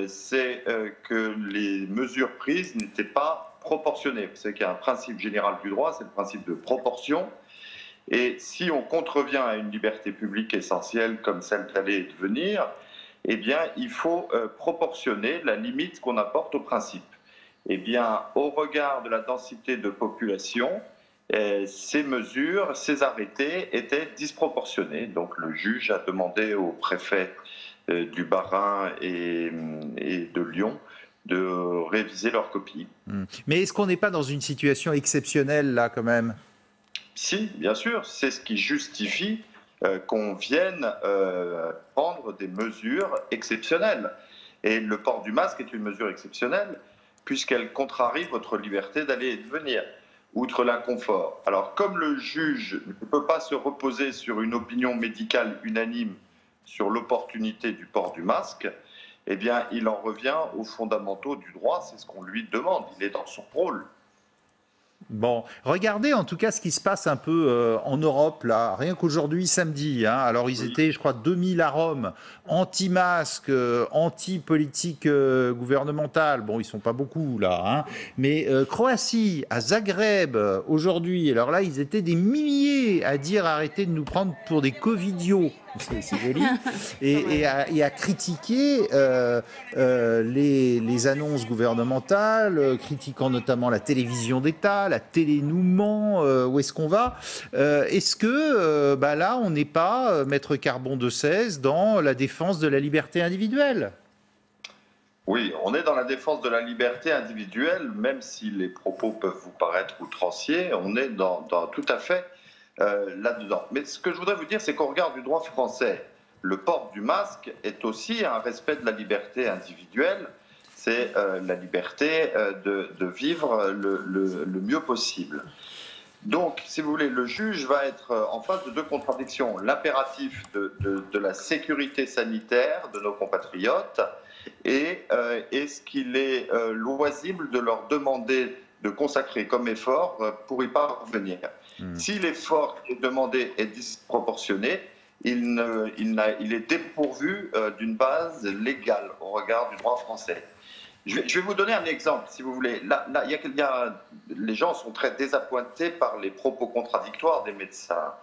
c'est que les mesures prises n'étaient pas proportionnées. Vous savez qu'il y a un principe général du droit, c'est le principe de proportion. Et si on contrevient à une liberté publique essentielle comme celle d'aller et de venir, eh bien, il faut proportionner la limite qu'on apporte au principe. Eh bien, au regard de la densité de population, ces mesures, ces arrêtés étaient disproportionnés. Donc, le juge a demandé au préfet du Bas-Rhin et de Lyon de réviser leur copie. Mais est-ce qu'on n'est pas dans une situation exceptionnelle là quand même ? Si, bien sûr, c'est ce qui justifie qu'on vienne prendre des mesures exceptionnelles. Et le port du masque est une mesure exceptionnelle puisqu'elle contrarie votre liberté d'aller et de venir, outre l'inconfort. Alors comme le juge ne peut pas se reposer sur une opinion médicale unanime sur l'opportunité du port du masque, eh bien, il en revient aux fondamentaux du droit, c'est ce qu'on lui demande, il est dans son rôle. Bon, regardez en tout cas ce qui se passe un peu en Europe, là, rien qu'aujourd'hui, samedi. Alors, ils étaient, je crois, 2000 à Rome, anti-masque, anti-politique gouvernementale. Bon, ils ne sont pas beaucoup, là. Mais Croatie, à Zagreb, aujourd'hui, alors là, ils étaient des milliers à dire arrêtez de nous prendre pour des covidios. C'est joli. Et à critiquer les annonces gouvernementales, critiquant notamment la télévision d'État, la télénouement, où est-ce qu'on va ? Est-ce que là, on n'est pas, Maître Carbon de 16, dans la défense de la liberté individuelle ? Oui, on est dans la défense de la liberté individuelle, même si les propos peuvent vous paraître outranciers, on est dans tout à fait là-dedans. Mais ce que je voudrais vous dire, c'est qu'au regard du droit français, le port du masque est aussi un respect de la liberté individuelle. C'est la liberté de vivre le mieux possible. Donc, si vous voulez, le juge va être en face de deux contradictions. L'impératif de la sécurité sanitaire de nos compatriotes et est-ce qu'il est loisible de leur demander de consacrer comme effort pour y parvenir. Si l'effort qui est demandé est disproportionné, il est dépourvu d'une base légale au regard du droit français. Je vais vous donner un exemple, si vous voulez. Les gens sont très désappointés par les propos contradictoires des médecins.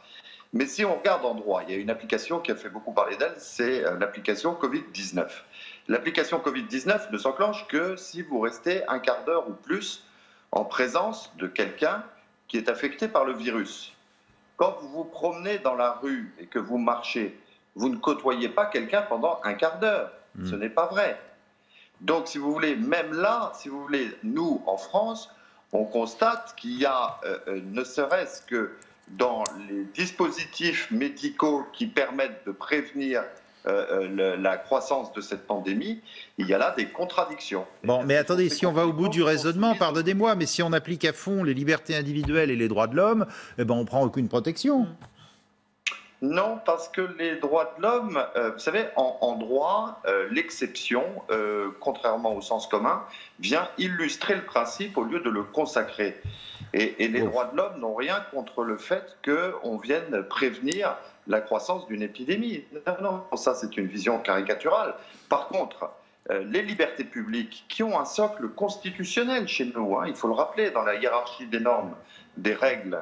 Mais si on regarde en droit, il y a une application qui a fait beaucoup parler d'elle, c'est l'application Covid-19. L'application Covid-19 ne s'enclenche que si vous restez un quart d'heure ou plus en présence de quelqu'un qui est affecté par le virus. Quand vous vous promenez dans la rue et que vous marchez, vous ne côtoyez pas quelqu'un pendant un quart d'heure. Ce n'est pas vrai. Donc, si vous voulez, même là, si vous voulez, nous, en France, on constate qu'il y a, ne serait-ce que dans les dispositifs médicaux qui permettent de prévenir la croissance de cette pandémie, il y a là des contradictions. Bon, mais attendez, si on va au bout du raisonnement, pardonnez-moi, mais si on applique à fond les libertés individuelles et les droits de l'homme, eh ben on ne prend aucune protection. Non, parce que les droits de l'homme, vous savez, en droit, l'exception, contrairement au sens commun, vient illustrer le principe au lieu de le consacrer. Et les droits de l'homme n'ont rien contre le fait qu'on vienne prévenir la croissance d'une épidémie. Non, ça c'est une vision caricaturale. Par contre, les libertés publiques qui ont un socle constitutionnel chez nous, il faut le rappeler, dans la hiérarchie des normes, des règles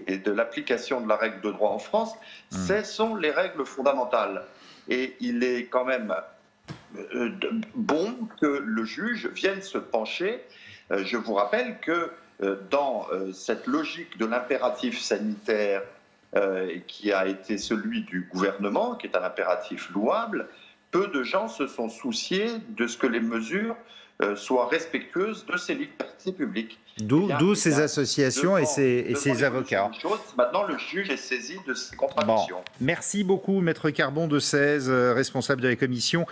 et de l'application de la règle de droit en France, ce sont les règles fondamentales. Et il est quand même bon que le juge vienne se pencher. Je vous rappelle que dans cette logique de l'impératif sanitaire qui a été celui du gouvernement, qui est un impératif louable, peu de gens se sont souciés de ce que les mesures soient respectueuses de ces libertés publiques. D'où ces associations et ces avocats. Maintenant, le juge est saisi de ces contradictions. Bon. Merci beaucoup, Maître Carbon de 16, responsable de la Commission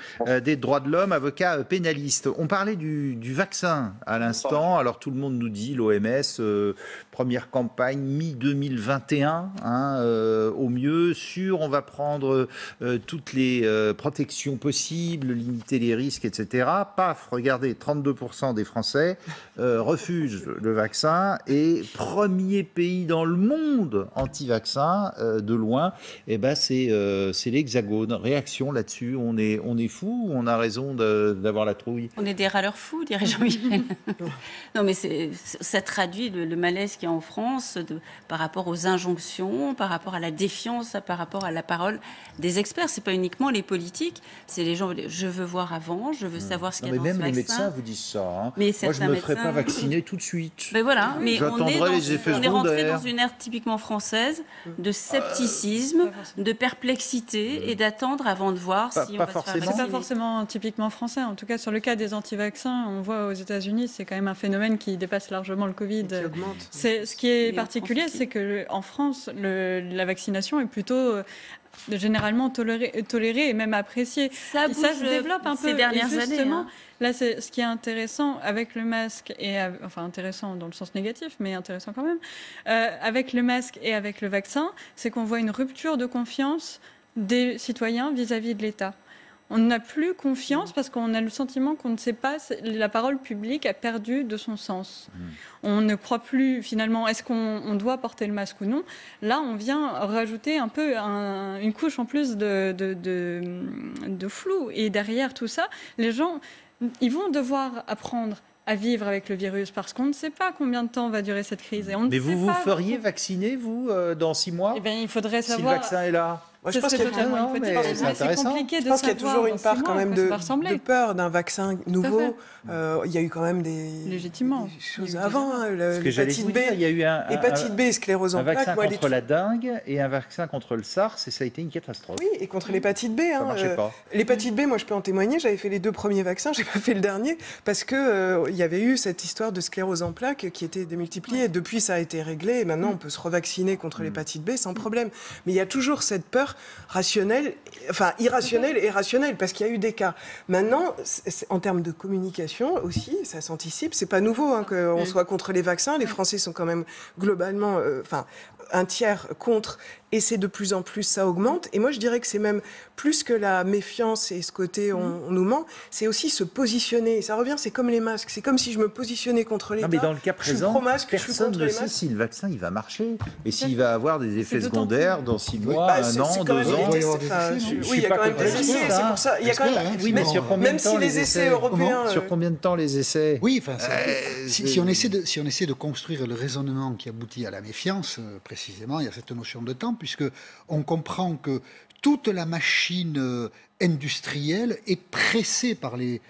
des droits de l'homme, avocat pénaliste. On parlait du vaccin à l'instant. Alors, tout le monde nous dit, l'OMS, première campagne mi-2021, au mieux, sûr, on va prendre toutes les protections possibles, limiter les risques, etc. Paf, regardez, 32% des Français refusent le vaccin et premier pays dans le monde anti-vaccin de loin, c'est l'Hexagone. Réaction là-dessus, on est fou ou on a raison d'avoir la trouille? On est des râleurs fous, dirait Jean-Michel. Non, mais ça traduit le malaise qu'il y a en France par rapport aux injonctions, par rapport à la défiance, par rapport à la parole des experts. C'est pas uniquement les politiques, c'est les gens. Je veux voir avant, je veux savoir ce qu'il y a dans ce vaccin. Même les médecins vous disent ça. Hein. Mais moi, je ne me ferai pas vacciner tout de suite. Mais voilà, mais on est rentré dans une ère typiquement française de scepticisme, de perplexité et d'attendre avant de voir si on va se faire vacciner. C'est pas forcément typiquement français. En tout cas, sur le cas des anti-vaccins, on voit aux États-Unis, c'est quand même un phénomène qui dépasse largement le Covid. Ce qui est particulier, c'est qu'en France, la vaccination est plutôt généralement tolérée et même appréciée. Ça se développe un peu ces dernières années. Là, ce qui est intéressant avec le masque, enfin intéressant dans le sens négatif, mais intéressant quand même, avec le masque et avec le vaccin, c'est qu'on voit une rupture de confiance des citoyens vis-à-vis de l'État. On n'a plus confiance parce qu'on a le sentiment qu'on ne sait pas, la parole publique a perdu de son sens. On ne croit plus finalement, est-ce qu'on doit porter le masque ou non? Là, on vient rajouter un peu une couche en plus de flou. Et derrière tout ça, les gens, ils vont devoir apprendre à vivre avec le virus parce qu'on ne sait pas combien de temps va durer cette crise. Mais vous feriez vacciner, vous, dans 6 mois? Eh bien, il faudrait savoir. Si le vaccin est là. Moi, je pense qu'il y a toujours une part quand même de peur d'un vaccin nouveau. Il y a eu quand même des choses avant. L'hépatite B, il y a eu hépatite B, sclérose en plaques. Un vaccin contre la dengue et un vaccin contre le SARS, et ça a été une catastrophe. Oui, et contre l'hépatite B. Ça marchait pas. L'hépatite B, moi je peux en témoigner, j'avais fait les 2 premiers vaccins, j'ai pas fait le dernier, parce qu'il y avait eu cette histoire de sclérose en plaques qui était démultipliée. Et depuis, ça a été réglé, et maintenant on peut se revacciner contre l'hépatite B sans problème. Mais il y a toujours cette peur rationnelle, enfin irrationnelle et rationnelle, parce qu'il y a eu des cas. Maintenant, en termes de communication aussi, ça s'anticipe. C'est pas nouveau qu'on soit contre les vaccins. Les Français sont quand même globalement, un tiers contre, et c'est de plus en plus, ça augmente. Et moi, je dirais que c'est même plus que la méfiance et ce côté on nous ment, c'est aussi se positionner. Et ça revient, c'est comme les masques. C'est comme si je me positionnais contre l'État. Non, mais dans le cas présent, personne ne sait si le vaccin il va marcher et s'il va avoir des effets secondaires dans 6 mois, 1 an, 2 ans. Oui, il y a quand même des essais, c'est pour ça. Il y a quand même. Oui, mais sur combien de temps les essais européens Sur combien de temps les essais? Oui, si on essaie de construire le raisonnement qui aboutit à la méfiance, précisément, il y a cette notion de temps, puisque on comprend que toute la machine industrielle est pressée par les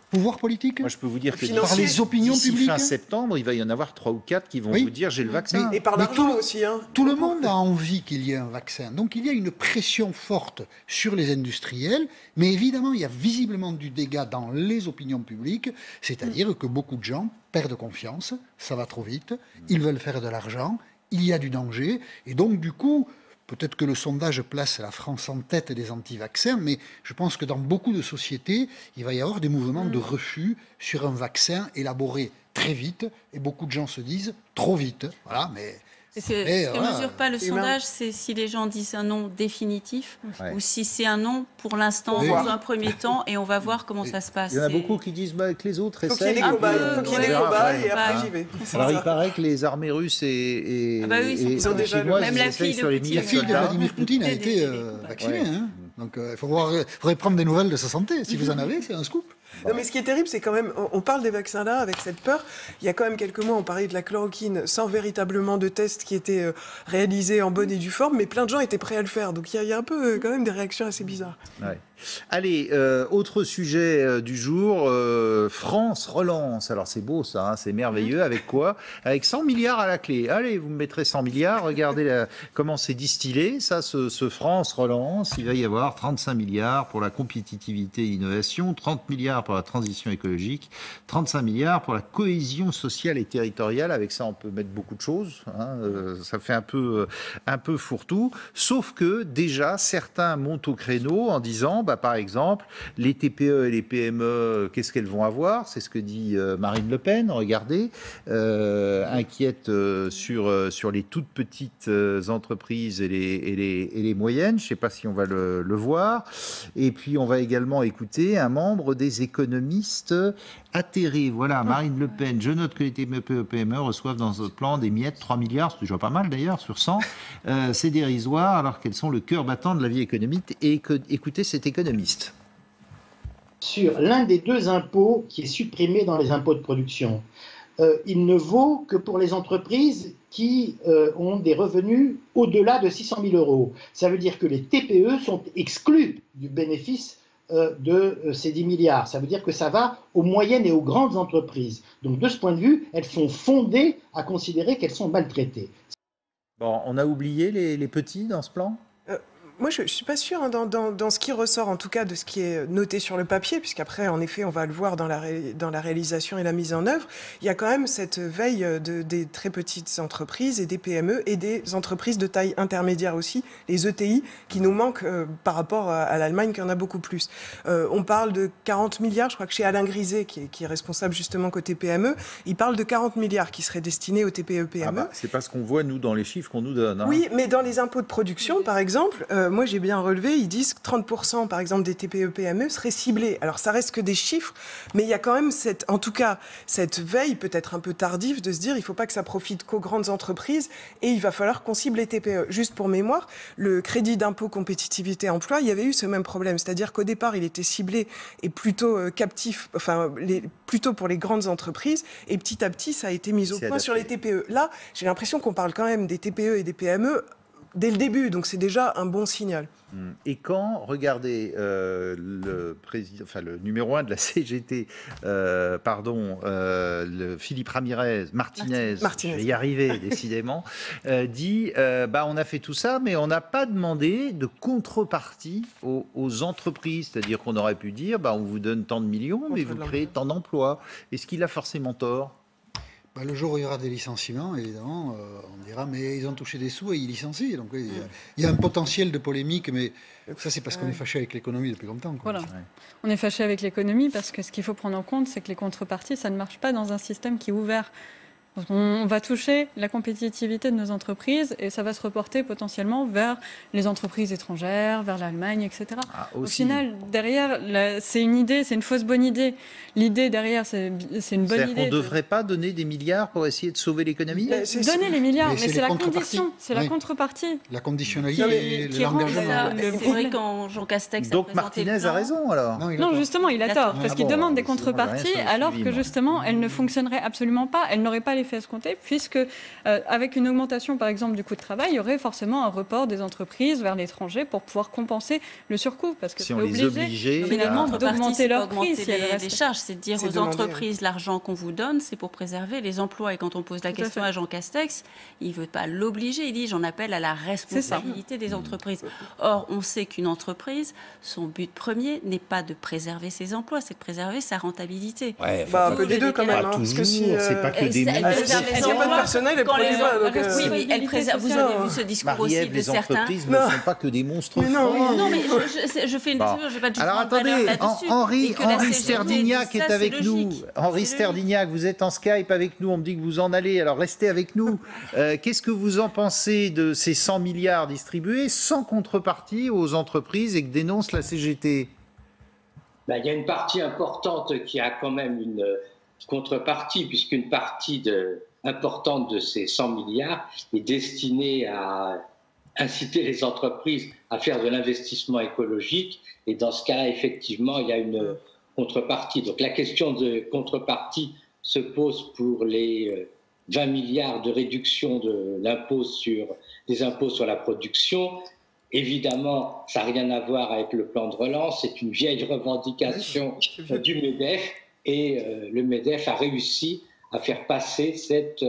pouvoirs politiques. Moi, je peux vous dire que par les opinions publiques. Fin septembre, il va y en avoir 3 ou 4 qui vont vous dire j'ai le vaccin. Et par l'argent aussi. Tout le monde a envie qu'il y ait un vaccin. Donc il y a une pression forte sur les industriels, mais évidemment, il y a visiblement du dégât dans les opinions publiques, c'est-à-dire que beaucoup de gens perdent confiance, ça va trop vite, ils veulent faire de l'argent, il y a du danger, et donc du coup, peut-être que le sondage place la France en tête des anti-vaccins, mais je pense que dans beaucoup de sociétés, il va y avoir des mouvements de refus sur un vaccin élaboré très vite, et beaucoup de gens se disent trop vite. Voilà, mais... Ce que ne mesure pas le sondage, c'est si les gens disent un non définitif ou si c'est un non pour l'instant, dans un premier temps, et on va voir comment ça se passe. Il y en a beaucoup qui disent que les autres essayent. Il faut qu'il y ait des cobayes et après j'y vais. Alors il paraît que les armées russes et chinoises, même la fille de Vladimir Poutine a été vaccinée. Donc il faudrait prendre des nouvelles de sa santé. Si vous en avez, c'est un scoop. Non, mais ce qui est terrible, c'est quand même, on parle des vaccins là avec cette peur. Il y a quand même quelques mois, on parlait de la chloroquine sans véritablement de tests qui étaient réalisés en bonne et due forme, mais plein de gens étaient prêts à le faire. Donc il y a un peu quand même des réactions assez bizarres. Ouais. Allez, autre sujet du jour, France relance. Alors c'est beau ça, hein, c'est merveilleux. Avec quoi? Avec 100 milliards à la clé. Allez, vous me mettrez 100 milliards, regardez comment c'est distillé. Ça, ce France relance, il va y avoir 35 milliards pour la compétitivité et l'innovation, 30 milliards pour la transition écologique, 35 milliards pour la cohésion sociale et territoriale. Avec ça, on peut mettre beaucoup de choses. Hein, ça fait un peu fourre-tout. Sauf que déjà, certains montent au créneau en disant, par exemple, les TPE et les PME, qu'est-ce qu'elles vont avoir? C'est ce que dit Marine Le Pen, regardez, inquiète sur les toutes petites entreprises et les moyennes. Je ne sais pas si on va le voir. Et puis, on va également écouter un membre des économistes atterrés. Voilà, Marine Le Pen. Je note que les TPE et PME reçoivent dans ce plan des miettes, 3 milliards, c'est déjà pas mal d'ailleurs, sur 100. C'est dérisoire, alors qu'elles sont le cœur battant de la vie économique. Et écoutez cet économiste. Sur l'un des deux impôts qui est supprimé dans les impôts de production, il ne vaut que pour les entreprises qui ont des revenus au-delà de 600 000 euros. Ça veut dire que les TPE sont exclus du bénéfice de ces 10 milliards. Ça veut dire que ça va aux moyennes et aux grandes entreprises. Donc de ce point de vue, elles sont fondées à considérer qu'elles sont maltraitées. Bon, on a oublié les petits dans ce plan ? Moi, je ne suis pas sûre, hein, dans ce qui ressort, en tout cas, de ce qui est noté sur le papier, puisqu'après, en effet, on va le voir dans la réalisation et la mise en œuvre. Il y a quand même cette veille des très petites entreprises et des PME et des entreprises de taille intermédiaire aussi, les ETI, qui nous manquent par rapport à l'Allemagne, qui en a beaucoup plus. On parle de 40 milliards, je crois que chez Alain Griset, qui est responsable justement côté PME, il parle de 40 milliards qui seraient destinés aux TPE-PME. C'est pas ce qu'on voit, nous, dans les chiffres qu'on nous donne. Hein. Oui, mais dans les impôts de production, par exemple, moi j'ai bien relevé, ils disent que 30% par exemple des TPE-PME seraient ciblés. Alors ça reste que des chiffres, mais il y a quand même cette veille peut-être un peu tardive de se dire il ne faut pas que ça profite qu'aux grandes entreprises et il va falloir qu'on cible les TPE. Juste pour mémoire, le crédit d'impôt compétitivité emploi, il y avait eu ce même problème, c'est-à-dire qu'au départ il était ciblé et plutôt captif, plutôt pour les grandes entreprises et petit à petit ça a été mis au point sur les TPE. Là, j'ai l'impression qu'on parle quand même des TPE et des PME dès le début, donc c'est déjà un bon signal. Et quand, regardez, le numéro 1 de la CGT, le Philippe Martinez, je vais y arriver décidément, dit on a fait tout ça, mais on n'a pas demandé de contrepartie aux entreprises. C'est-à-dire qu'on aurait pu dire, on vous donne tant de millions, mais vous créez tant d'emplois. Est-ce qu'il a forcément tort ? Le jour où il y aura des licenciements, évidemment, on dira mais ils ont touché des sous et ils licencient. Donc il y a un potentiel de polémique, mais ça c'est parce qu'on est fâché avec l'économie depuis longtemps. Voilà. On est fâché avec l'économie parce que ce qu'il faut prendre en compte, c'est que les contreparties, ça ne marche pas dans un système qui est ouvert. On va toucher la compétitivité de nos entreprises et ça va se reporter potentiellement vers les entreprises étrangères, vers l'Allemagne, etc. Au final, derrière, c'est une idée, c'est une fausse bonne idée. L'idée derrière, c'est une bonne idée. On ne devrait pas donner des milliards pour essayer de sauver l'économie ? Donner les milliards, mais c'est la condition, c'est la contrepartie. La conditionnalité, l'engagement. C'est vrai quand Jean Castex Donc Martinez a raison alors ? Non, justement, il a tort, parce qu'il demande des contreparties alors que justement, elles ne fonctionneraient absolument pas, elles n'auraient pas les fait escompté, puisque avec une augmentation, par exemple, du coût de travail, il y aurait forcément un report des entreprises vers l'étranger pour pouvoir compenser le surcoût, parce que si on les obligeait finalement d'augmenter leur prix, si les charges, c'est de dire aux entreprises l'argent qu'on vous donne, c'est pour préserver les emplois. Et quand on pose la question à Jean Castex, il ne veut pas l'obliger, il dit j'en appelle à la responsabilité des entreprises. Or, on sait qu'une entreprise, son but premier n'est pas de préserver ses emplois, c'est de préserver sa rentabilité. Ouais, un peu des deux quand même. C'est pas que des il n'y a pas de personnel, elle produit pas. Oui, elle préserve. Vous avez vu ce discours aussi de certains. Les entreprises ne sont pas que des monstres forts. Non, mais je fais une discussion, je ne vais pas de alors attendez, Henri Sterdignac est avec nous. Henri Sterdignac, vous êtes en Skype avec nous, on me dit que vous en allez, alors restez avec nous. Qu'est-ce que vous en pensez de ces 100 milliards distribués sans contrepartie aux entreprises et que dénonce la CGT ? Il y a une partie importante qui a quand même une contrepartie, puisqu'une partie importante de ces 100 milliards est destinée à inciter les entreprises à faire de l'investissement écologique. Et dans ce cas-là, effectivement, il y a une contrepartie. Donc la question de contrepartie se pose pour les 20 milliards de réduction de l'impôt des impôts sur la production. Évidemment, ça n'a rien à voir avec le plan de relance, c'est une vieille revendication du MEDEF, et le MEDEF a réussi à faire passer cette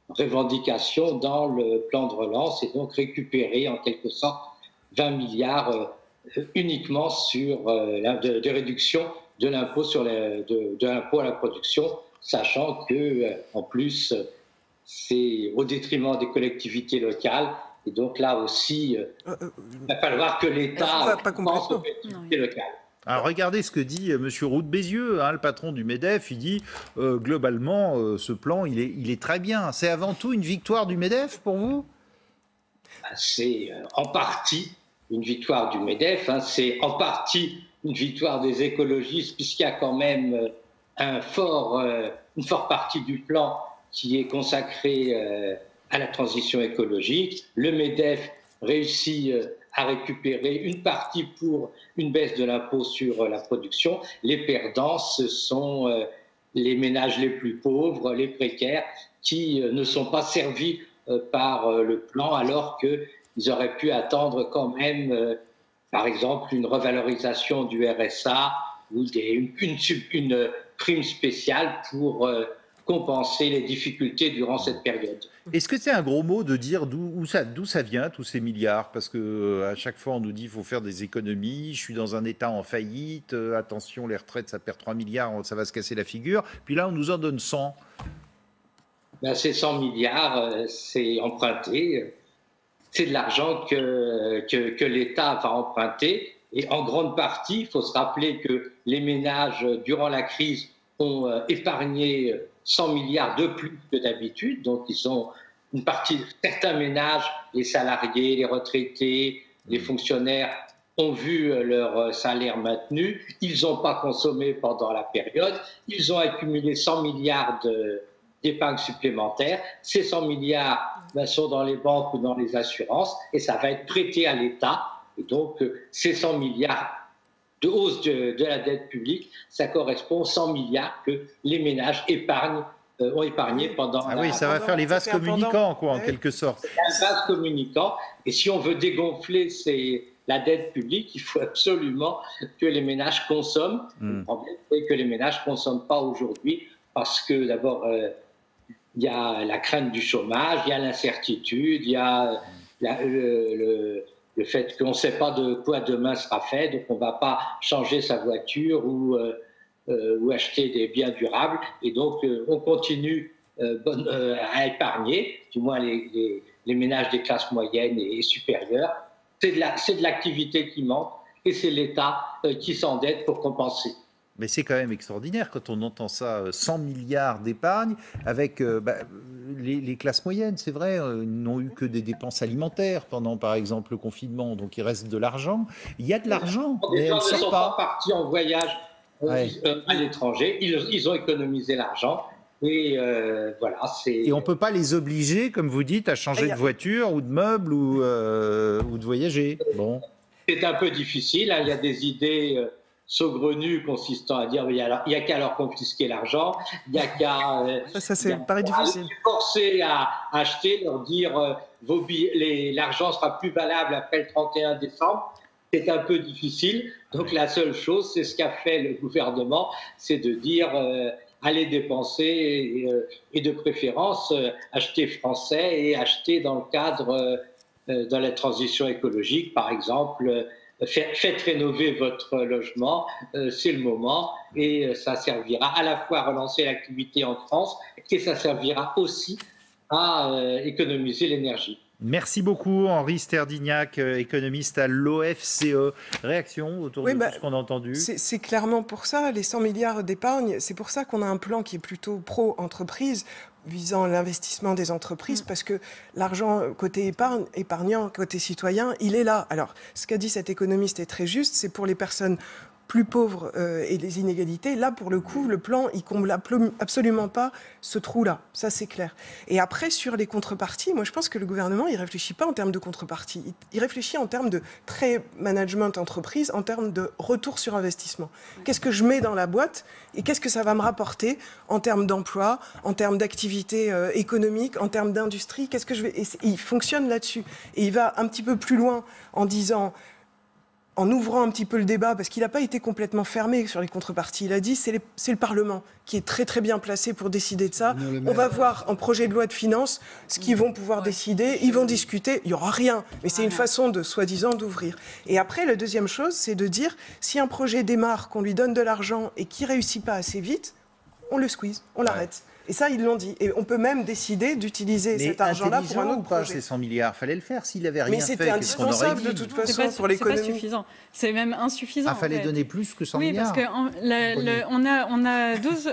revendication dans le plan de relance et donc récupérer en quelque sorte 20 milliards uniquement sur de réduction de l'impôt de l'impôt à la production, sachant que en plus c'est au détriment des collectivités locales. Et donc là aussi, il va falloir que l'État pense aux collectivités locales. Alors regardez ce que dit M. Roux de Bézieux, le patron du MEDEF. Il dit globalement, ce plan, il est très bien. C'est avant tout une victoire du MEDEF pour vous? C'est en partie une victoire du MEDEF. C'est en partie une victoire des écologistes, puisqu'il y a quand même une forte partie du plan qui est consacrée à la transition écologique. Le MEDEF réussit à récupérer une partie pour une baisse de l'impôt sur la production. Les perdants, ce sont les ménages les plus pauvres, les précaires, qui ne sont pas servis par le plan, alors qu'ils auraient pu attendre quand même, par exemple, une revalorisation du RSA ou une prime spéciale pour compenser les difficultés durant cette période. Est-ce que c'est un gros mot de dire d'où ça vient, tous ces milliards? Parce qu'à chaque fois, on nous dit qu'il faut faire des économies, je suis dans un État en faillite, attention, les retraites, ça perd 3 milliards, ça va se casser la figure. Puis là, on nous en donne 100. Ces 100 milliards, c'est emprunté. C'est de l'argent que l'État va emprunter. Et en grande partie, il faut se rappeler que les ménages, durant la crise, ont épargné 100 milliards de plus que d'habitude. Donc, ils ont une partie, certains ménages, les salariés, les retraités, les fonctionnaires, ont vu leur salaire maintenu. Ils n'ont pas consommé pendant la période. Ils ont accumulé 100 milliards d'épargne supplémentaire. Ces 100 milliards sont dans les banques ou dans les assurances et ça va être prêté à l'État. Et donc, ces 100 milliards de hausse de la dette publique, ça correspond aux 100 milliards que les ménages ont épargné pendant... Ah oui, ça va faire les vases communicants, quoi, en quelque sorte. C'est un vase communicant. Et si on veut dégonfler la dette publique, il faut absolument que les ménages consomment. Le problème, c'est que les ménages ne consomment pas aujourd'hui parce que, d'abord, il y a la crainte du chômage, il y a l'incertitude, il y a le fait qu'on ne sait pas de quoi demain sera fait, donc on ne va pas changer sa voiture ou acheter des biens durables. Et donc, on continue à épargner, du moins les ménages des classes moyennes et supérieures. C'est de l'activité qui manque et c'est l'État qui s'endette pour compenser. Mais c'est quand même extraordinaire quand on entend ça, 100 milliards d'épargne avec les classes moyennes, c'est vrai, n'ont eu que des dépenses alimentaires pendant, par exemple, le confinement, donc il reste de l'argent. Il y a de l'argent, mais on ne sait sont pas partis en voyage à l'étranger, ils ont économisé l'argent. Et voilà, et on ne peut pas les obliger, comme vous dites, à changer de voiture ou de meubles ou de voyager. Bon. C'est un peu difficile, il y a des idées saugrenues consistant à dire il n'y a qu'à leur confisquer l'argent, il n'y a qu'à les forcer à acheter, leur dire l'argent sera plus valable après le 31 décembre. C'est un peu difficile. Donc la seule chose, c'est ce qu'a fait le gouvernement, c'est de dire allez dépenser et de préférence acheter français et acheter dans le cadre de la transition écologique, par exemple. Faites rénover votre logement, c'est le moment, et ça servira à la fois à relancer l'activité en France et ça servira aussi à économiser l'énergie. Merci beaucoup Henri Sterdignac, économiste à l'OFCE. Réaction autour de tout ce qu'on a entendu? C'est clairement pour ça, les 100 milliards d'épargne, c'est pour ça qu'on a un plan qui est plutôt pro-entreprise, visant l'investissement des entreprises, parce que l'argent côté épargnant, côté citoyen, il est là. Alors, ce qu'a dit cet économiste est très juste, c'est pour les personnes plus pauvres et les inégalités, là, pour le coup, le plan, il comble absolument pas ce trou-là. Ça, c'est clair. Et après, sur les contreparties, moi, je pense que le gouvernement, il réfléchit pas en termes de contrepartie. Il réfléchit en termes de très management entreprise, en termes de retour sur investissement. Qu'est-ce que je mets dans la boîte et qu'est-ce que ça va me rapporter en termes d'emploi, en termes d'activité économique, en termes d'industrie? Qu'est-ce que je vais... Et il fonctionne là-dessus. Et il va un petit peu plus loin en disant... en ouvrant un petit peu le débat, parce qu'il n'a pas été complètement fermé sur les contreparties. Il a dit c'est le Parlement qui est très très bien placé pour décider de ça. On va voir en projet de loi de finances ce qu'ils vont pouvoir décider. Ils vont discuter. Il n'y aura rien. Mais c'est une façon de, soi-disant, d'ouvrir. Et après, la deuxième chose, c'est de dire si un projet démarre, qu'on lui donne de l'argent et qu'il ne réussit pas assez vite, on le squeeze, on l'arrête. Et ça, ils l'ont dit. Et on peut même décider d'utiliser cet argent-là pour un autre projet. Ces 100 milliards, fallait le faire. S'il n'avait rien fait, c'était indispensable de toute façon pour l'économie. C'est pas suffisant. C'est même insuffisant. Il fallait donner plus que 100 milliards. Oui, parce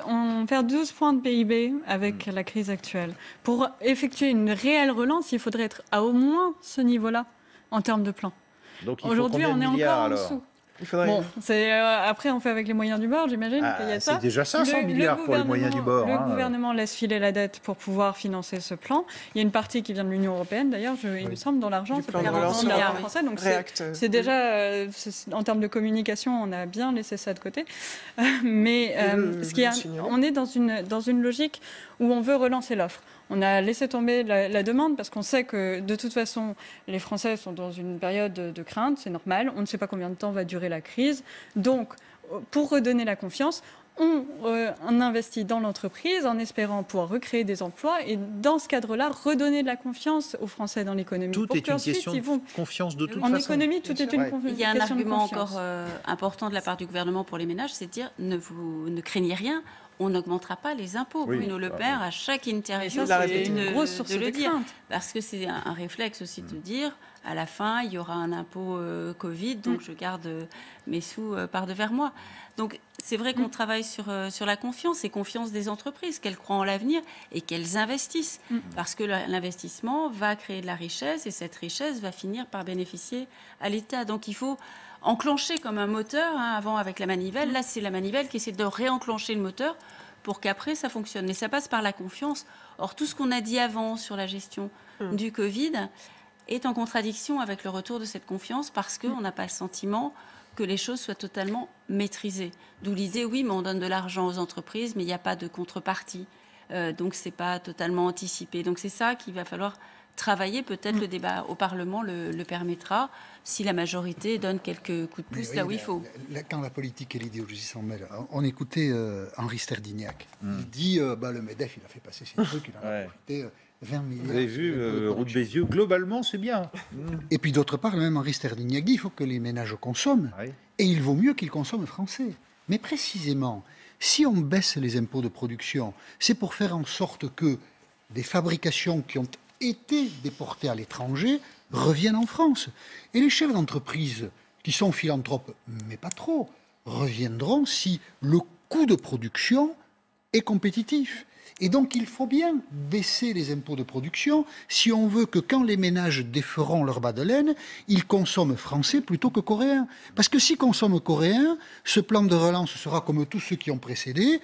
qu'on perd 12 points de PIB avec la crise actuelle. Pour effectuer une réelle relance, il faudrait être à au moins ce niveau-là en termes de plan. Aujourd'hui, on est encore en dessous. Bon, après, on fait avec les moyens du bord, j'imagine qu'il y a ça. C'est déjà 500 milliards pour les moyens du bord. Le gouvernement laisse filer la dette pour pouvoir financer ce plan. Il y a une partie qui vient de l'Union européenne, d'ailleurs, il me semble, dans l'argent. C'est pas 40 milliards français. Donc c'est déjà, en termes de communication, on a bien laissé ça de côté. Mais on est dans une logique où on veut relancer l'offre. On a laissé tomber la demande parce qu'on sait que, de toute façon, les Français sont dans une période de crainte, c'est normal. On ne sait pas combien de temps va durer la crise. Donc, pour redonner la confiance, on investit dans l'entreprise en espérant pouvoir recréer des emplois et, dans ce cadre-là, redonner de la confiance aux Français dans l'économie. Tout est une question de confiance de toute façon. En économie, tout est une confiance. Il y a un argument encore important de la part du gouvernement pour les ménages, c'est de dire ne craignez rien. On n'augmentera pas les impôts. Bruno Le Maire, à chaque interview, c'est une grosse source de dire. Parce que c'est un réflexe aussi de dire, à la fin, il y aura un impôt Covid, donc je garde mes sous par devers moi. Donc c'est vrai qu'on travaille sur la confiance et confiance des entreprises, qu'elles croient en l'avenir et qu'elles investissent. Parce que l'investissement va créer de la richesse et cette richesse va finir par bénéficier à l'État. Donc il faut enclencher comme un moteur, avant avec la manivelle. Là, c'est la manivelle qui essaie de réenclencher le moteur pour qu'après, ça fonctionne. Mais ça passe par la confiance. Or, tout ce qu'on a dit avant sur la gestion du Covid est en contradiction avec le retour de cette confiance parce qu'on n'a pas le sentiment que les choses soient totalement maîtrisées. D'où l'idée, oui, mais on donne de l'argent aux entreprises, mais il n'y a pas de contrepartie. Donc, ce n'est pas totalement anticipé. Donc, c'est ça qu'il va falloir travailler. Peut-être le débat au Parlement le permettra si la majorité donne quelques coups de pouce là où il faut. Quand la politique et l'idéologie s'en mêlent, on écoutait Henri Sterdignac. Il dit le MEDEF, il a fait passer ses trucs, il en a profité 20 milliards. Vous avez vu, Roux de Bézieux, globalement, c'est bien. Et puis d'autre part, même Henri Sterdignac dit il faut que les ménages consomment. Et il vaut mieux qu'ils consomment français. Mais précisément, si on baisse les impôts de production, c'est pour faire en sorte que des fabrications qui ont été déportés à l'étranger reviennent en France. Et les chefs d'entreprise, qui sont philanthropes, mais pas trop, reviendront si le coût de production est compétitif. Et donc il faut bien baisser les impôts de production si on veut que quand les ménages déferont leur bas de laine, ils consomment français plutôt que coréen. Parce que s'ils consomment coréen, ce plan de relance sera comme tous ceux qui ont précédé,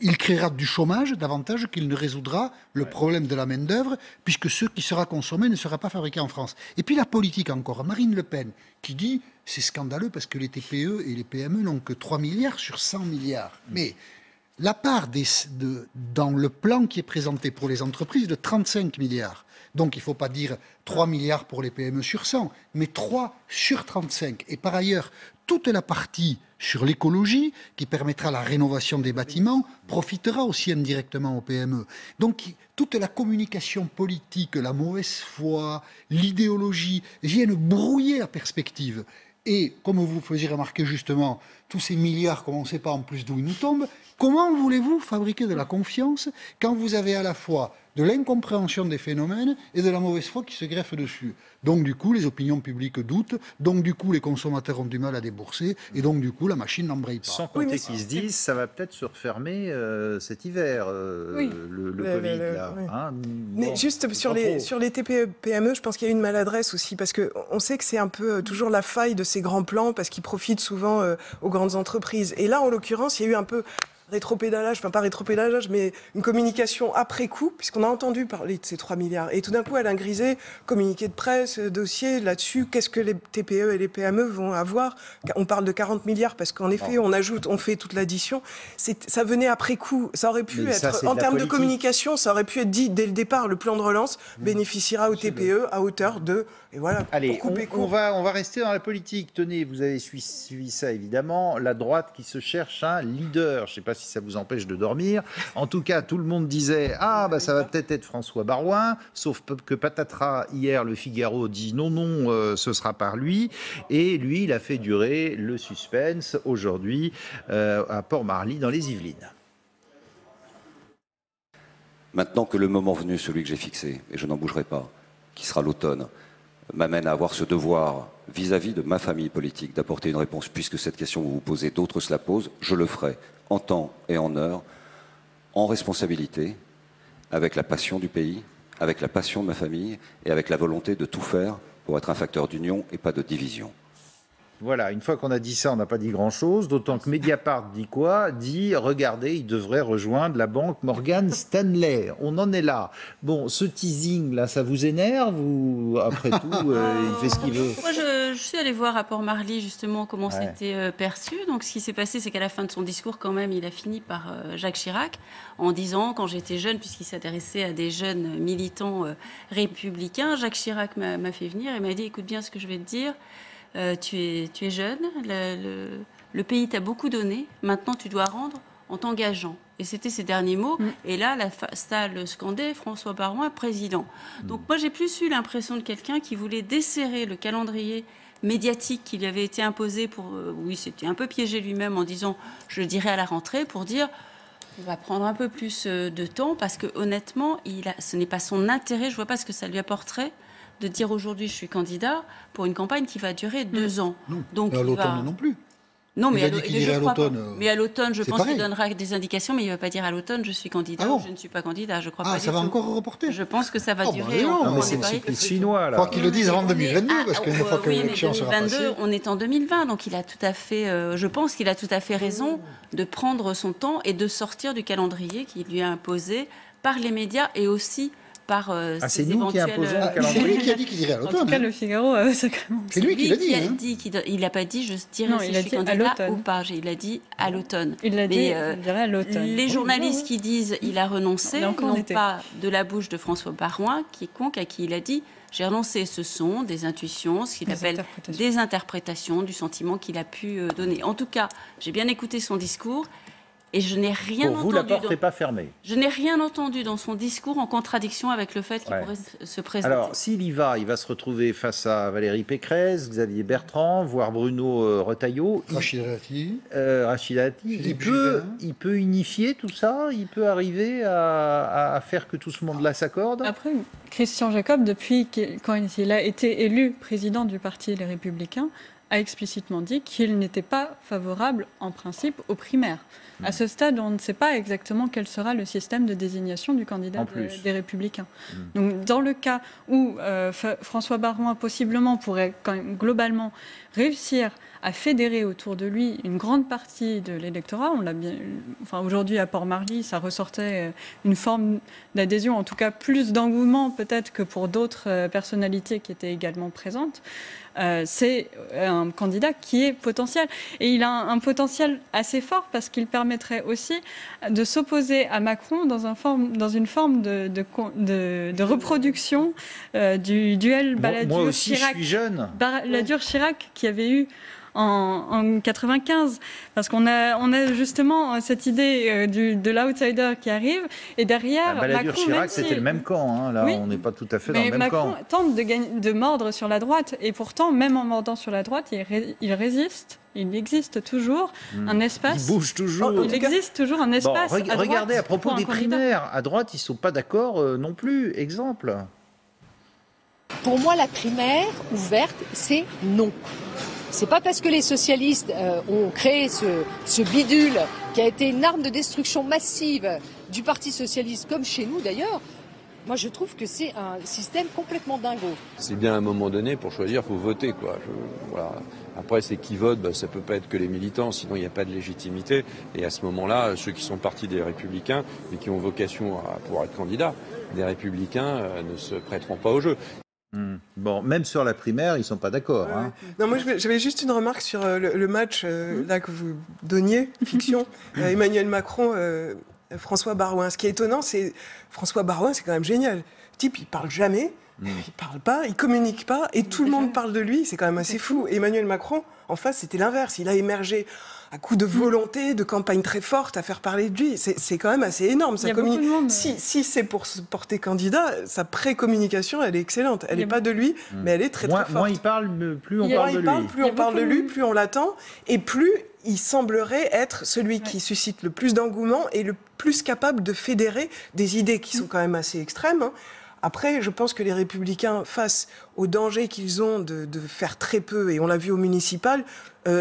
il créera du chômage davantage qu'il ne résoudra le problème de la main-d'œuvre, puisque ce qui sera consommé ne sera pas fabriqué en France. Et puis la politique encore. Marine Le Pen qui dit c'est scandaleux parce que les TPE et les PME n'ont que 3 milliards sur 100 milliards. Mais la part dans le plan qui est présenté pour les entreprises de 35 milliards. Donc il ne faut pas dire 3 milliards pour les PME sur 100, mais 3 sur 35. Et par ailleurs, toute la partie sur l'écologie, qui permettra la rénovation des bâtiments, profitera aussi indirectement aux PME. Donc toute la communication politique, la mauvaise foi, l'idéologie viennent brouiller la perspective. Et comme vous faisiez remarquer justement, tous ces milliards, comme on ne sait pas en plus d'où ils nous tombent, comment voulez-vous fabriquer de la confiance quand vous avez à la fois de l'incompréhension des phénomènes et de la mauvaise foi qui se greffe dessus? Donc du coup, les opinions publiques doutent, donc du coup, les consommateurs ont du mal à débourser, et donc du coup, la machine n'embraye pas. Sans compter qu'ils se disent, ça va peut-être se refermer cet hiver, le Covid. Là, oui. hein, mais bon, juste sur les TPE-PME, je pense qu'il y a une maladresse aussi, parce qu'on sait que c'est un peu toujours la faille de ces grands plans, parce qu'ils profitent souvent aux grandes entreprises. Et là, en l'occurrence, il y a eu un peu rétropédalage, enfin pas rétropédalage, mais une communication après coup, puisqu'on a entendu parler de ces 3 milliards. Et tout d'un coup, Alain Griset, communiqué de presse, dossier là-dessus, qu'est-ce que les TPE et les PME vont avoir? On parle de 40 milliards, parce qu'en effet, on fait toute l'addition. Ça venait après coup. Ça aurait pu être, en termes de communication, ça aurait pu être dit dès le départ, le plan de relance bénéficiera aux TPE à hauteur de... Et voilà, allez, on va rester dans la politique. Tenez, vous avez suivi ça évidemment. La droite qui se cherche un leader. Je ne sais pas si ça vous empêche de dormir. En tout cas, tout le monde disait ça va peut-être être François Baroin. Sauf que patatras, hier, le Figaro dit non, ce sera par lui. Et lui, il a fait durer le suspense aujourd'hui à Port-Marly dans les Yvelines. Maintenant que le moment venu, celui que j'ai fixé, et je n'en bougerai pas, qui sera l'automne, m'amène à avoir ce devoir vis-à-vis de ma famille politique d'apporter une réponse, puisque cette question que vous vous posez, d'autres se la posent, je le ferai en temps et en heure, en responsabilité, avec la passion du pays, avec la passion de ma famille et avec la volonté de tout faire pour être un facteur d'union et pas de division. Voilà, une fois qu'on a dit ça, on n'a pas dit grand-chose, d'autant que Mediapart dit quoi? Dit, regardez, il devrait rejoindre la banque Morgan Stanley. On en est là. Bon, ce teasing-là, ça vous énerve ou après tout, il fait ce qu'il veut? Moi, je suis allée voir à Port-Marly, justement, comment c'était perçu. Donc, ce qui s'est passé, c'est qu'à la fin de son discours, quand même, il a fini par Jacques Chirac, en disant, quand j'étais jeune, puisqu'il s'intéressait à des jeunes militants républicains, Jacques Chirac m'a fait venir et m'a dit, écoute bien ce que je vais te dire. Tu es jeune, le pays t'a beaucoup donné, maintenant tu dois rendre en t'engageant. Et c'était ses derniers mots. Et là, la salle scandait François Baroin, président. Donc moi, j'ai plus eu l'impression de quelqu'un qui voulait desserrer le calendrier médiatique qui lui avait été imposé pour... oui, c'était un peu piégé lui-même en disant, je le dirai à la rentrée, pour dire... On va prendre un peu plus de temps parce que honnêtement, ce n'est pas son intérêt. Je ne vois pas ce que ça lui apporterait de dire aujourd'hui je suis candidat pour une campagne qui va durer 2 ans. Non, donc à l'automne non plus. Non, mais à l'automne, je pense qu'il donnera des indications, mais il ne va pas dire à l'automne je suis candidat ou je ne suis pas candidat. Je crois pas. Ça va encore reporter. Je pense que ça va durer. Non, mais c'est plus chinois là. Il faut qu'ils le disent avant 2022, parce qu'une fois que l'élection sera passée. On est en 2020, donc il a tout à fait. Je pense qu'il a tout à fait raison de prendre son temps et de sortir du calendrier qui lui a imposé par les médias et aussi. C'est nous qui imposons le calendrier. C'est lui qui a dit qu'il irait à l'automne. En tout cas, le Figaro, sacrément. C'est lui qui l'a dit. Il n'a pas dit je dirais si je suis candidat ou pas. Il a dit à l'automne. Il l'a dit, je dirais à l'automne. Les journalistes qui disent il a renoncé, non pas de la bouche de François Baroin, quiconque à qui il a dit j'ai renoncé. Ce sont des intuitions, ce qu'il appelle des interprétations du sentiment qu'il a pu donner. En tout cas, j'ai bien écouté son discours. Et je n'ai rien entendu. Pour vous, la porte n'est pas fermée. Je n'ai rien entendu dans son discours en contradiction avec le fait qu'il pourrait se présenter. Alors, s'il y va, il va se retrouver face à Valérie Pécresse, Xavier Bertrand, voire Bruno Retailleau. Rachida Dati. Il peut unifier tout ça. Il peut arriver à faire que tout ce monde-là s'accorde. Après, Christian Jacob, depuis quand il a été élu président du parti Les Républicains, a explicitement dit qu'il n'était pas favorable, en principe, aux primaires. À ce stade, on ne sait pas exactement quel sera le système de désignation du candidat des Républicains. Donc, dans le cas où François Baroin, possiblement, pourrait quand même, globalement réussir à fédérer autour de lui une grande partie de l'électorat, on l'a bien, aujourd'hui à Port-Marly, ça ressortait une forme d'adhésion, en tout cas plus d'engouement peut-être que pour d'autres personnalités qui étaient également présentes. C'est un candidat qui est potentiel. Et il a un potentiel assez fort parce qu'il permettrait aussi de s'opposer à Macron dans une forme de reproduction du duel Balladur-Chirac. Moi aussi, je suis jeune. Balladur-Chirac qui avait eu en 95, parce qu'on a justement cette idée de l'outsider qui arrive, et derrière... Balladur-Chirac, c'était le même camp, hein. Là, oui. On n'est pas tout à fait dans le même camp. Macron tente de mordre sur la droite, et pourtant, même en mordant sur la droite, il résiste. Il existe toujours un espace. Il bouge toujours. Il existe toujours un espace. Bon, regardez, à propos des primaires, à droite, ils ne sont pas d'accord non plus. Exemple. Pour moi, la primaire ouverte, c'est non. C'est pas parce que les socialistes ont créé ce bidule qui a été une arme de destruction massive du Parti socialiste, comme chez nous d'ailleurs. Moi, je trouve que c'est un système complètement dingo. C'est bien à un moment donné, pour choisir, il faut voter, quoi. Voilà. Après, c'est qui vote, ça peut pas être que les militants, sinon il n'y a pas de légitimité. Et à ce moment-là, ceux qui sont partis des Républicains et qui ont vocation à pouvoir être candidats, des Républicains ne se prêteront pas au jeu. Bon, même sur la primaire, ils ne sont pas d'accord. Ouais. Hein. Non, moi, j'avais juste une remarque sur le match là, que vous donniez, fiction, Emmanuel Macron, François Baroin. Ce qui est étonnant, c'est François Baroin, c'est quand même génial. Le type, il parle jamais, il parle pas, il communique pas, et tout le monde parle de lui. C'est quand même assez fou. Emmanuel Macron, en face, c'était l'inverse. Il a émergé à coup de volonté, de campagne très forte à faire parler de lui. C'est quand même assez énorme. Ça si c'est pour se porter candidat, sa pré-communication, elle est excellente. Elle n'est pas de lui, mais elle est très forte. Moins il parle, plus on parle de lui. Plus on parle de lui, plus on l'attend, et plus il semblerait être celui qui suscite le plus d'engouement et le plus capable de fédérer des idées qui sont quand même assez extrêmes, hein. Après, je pense que les Républicains, face au danger qu'ils ont de faire très peu, et on l'a vu au municipal,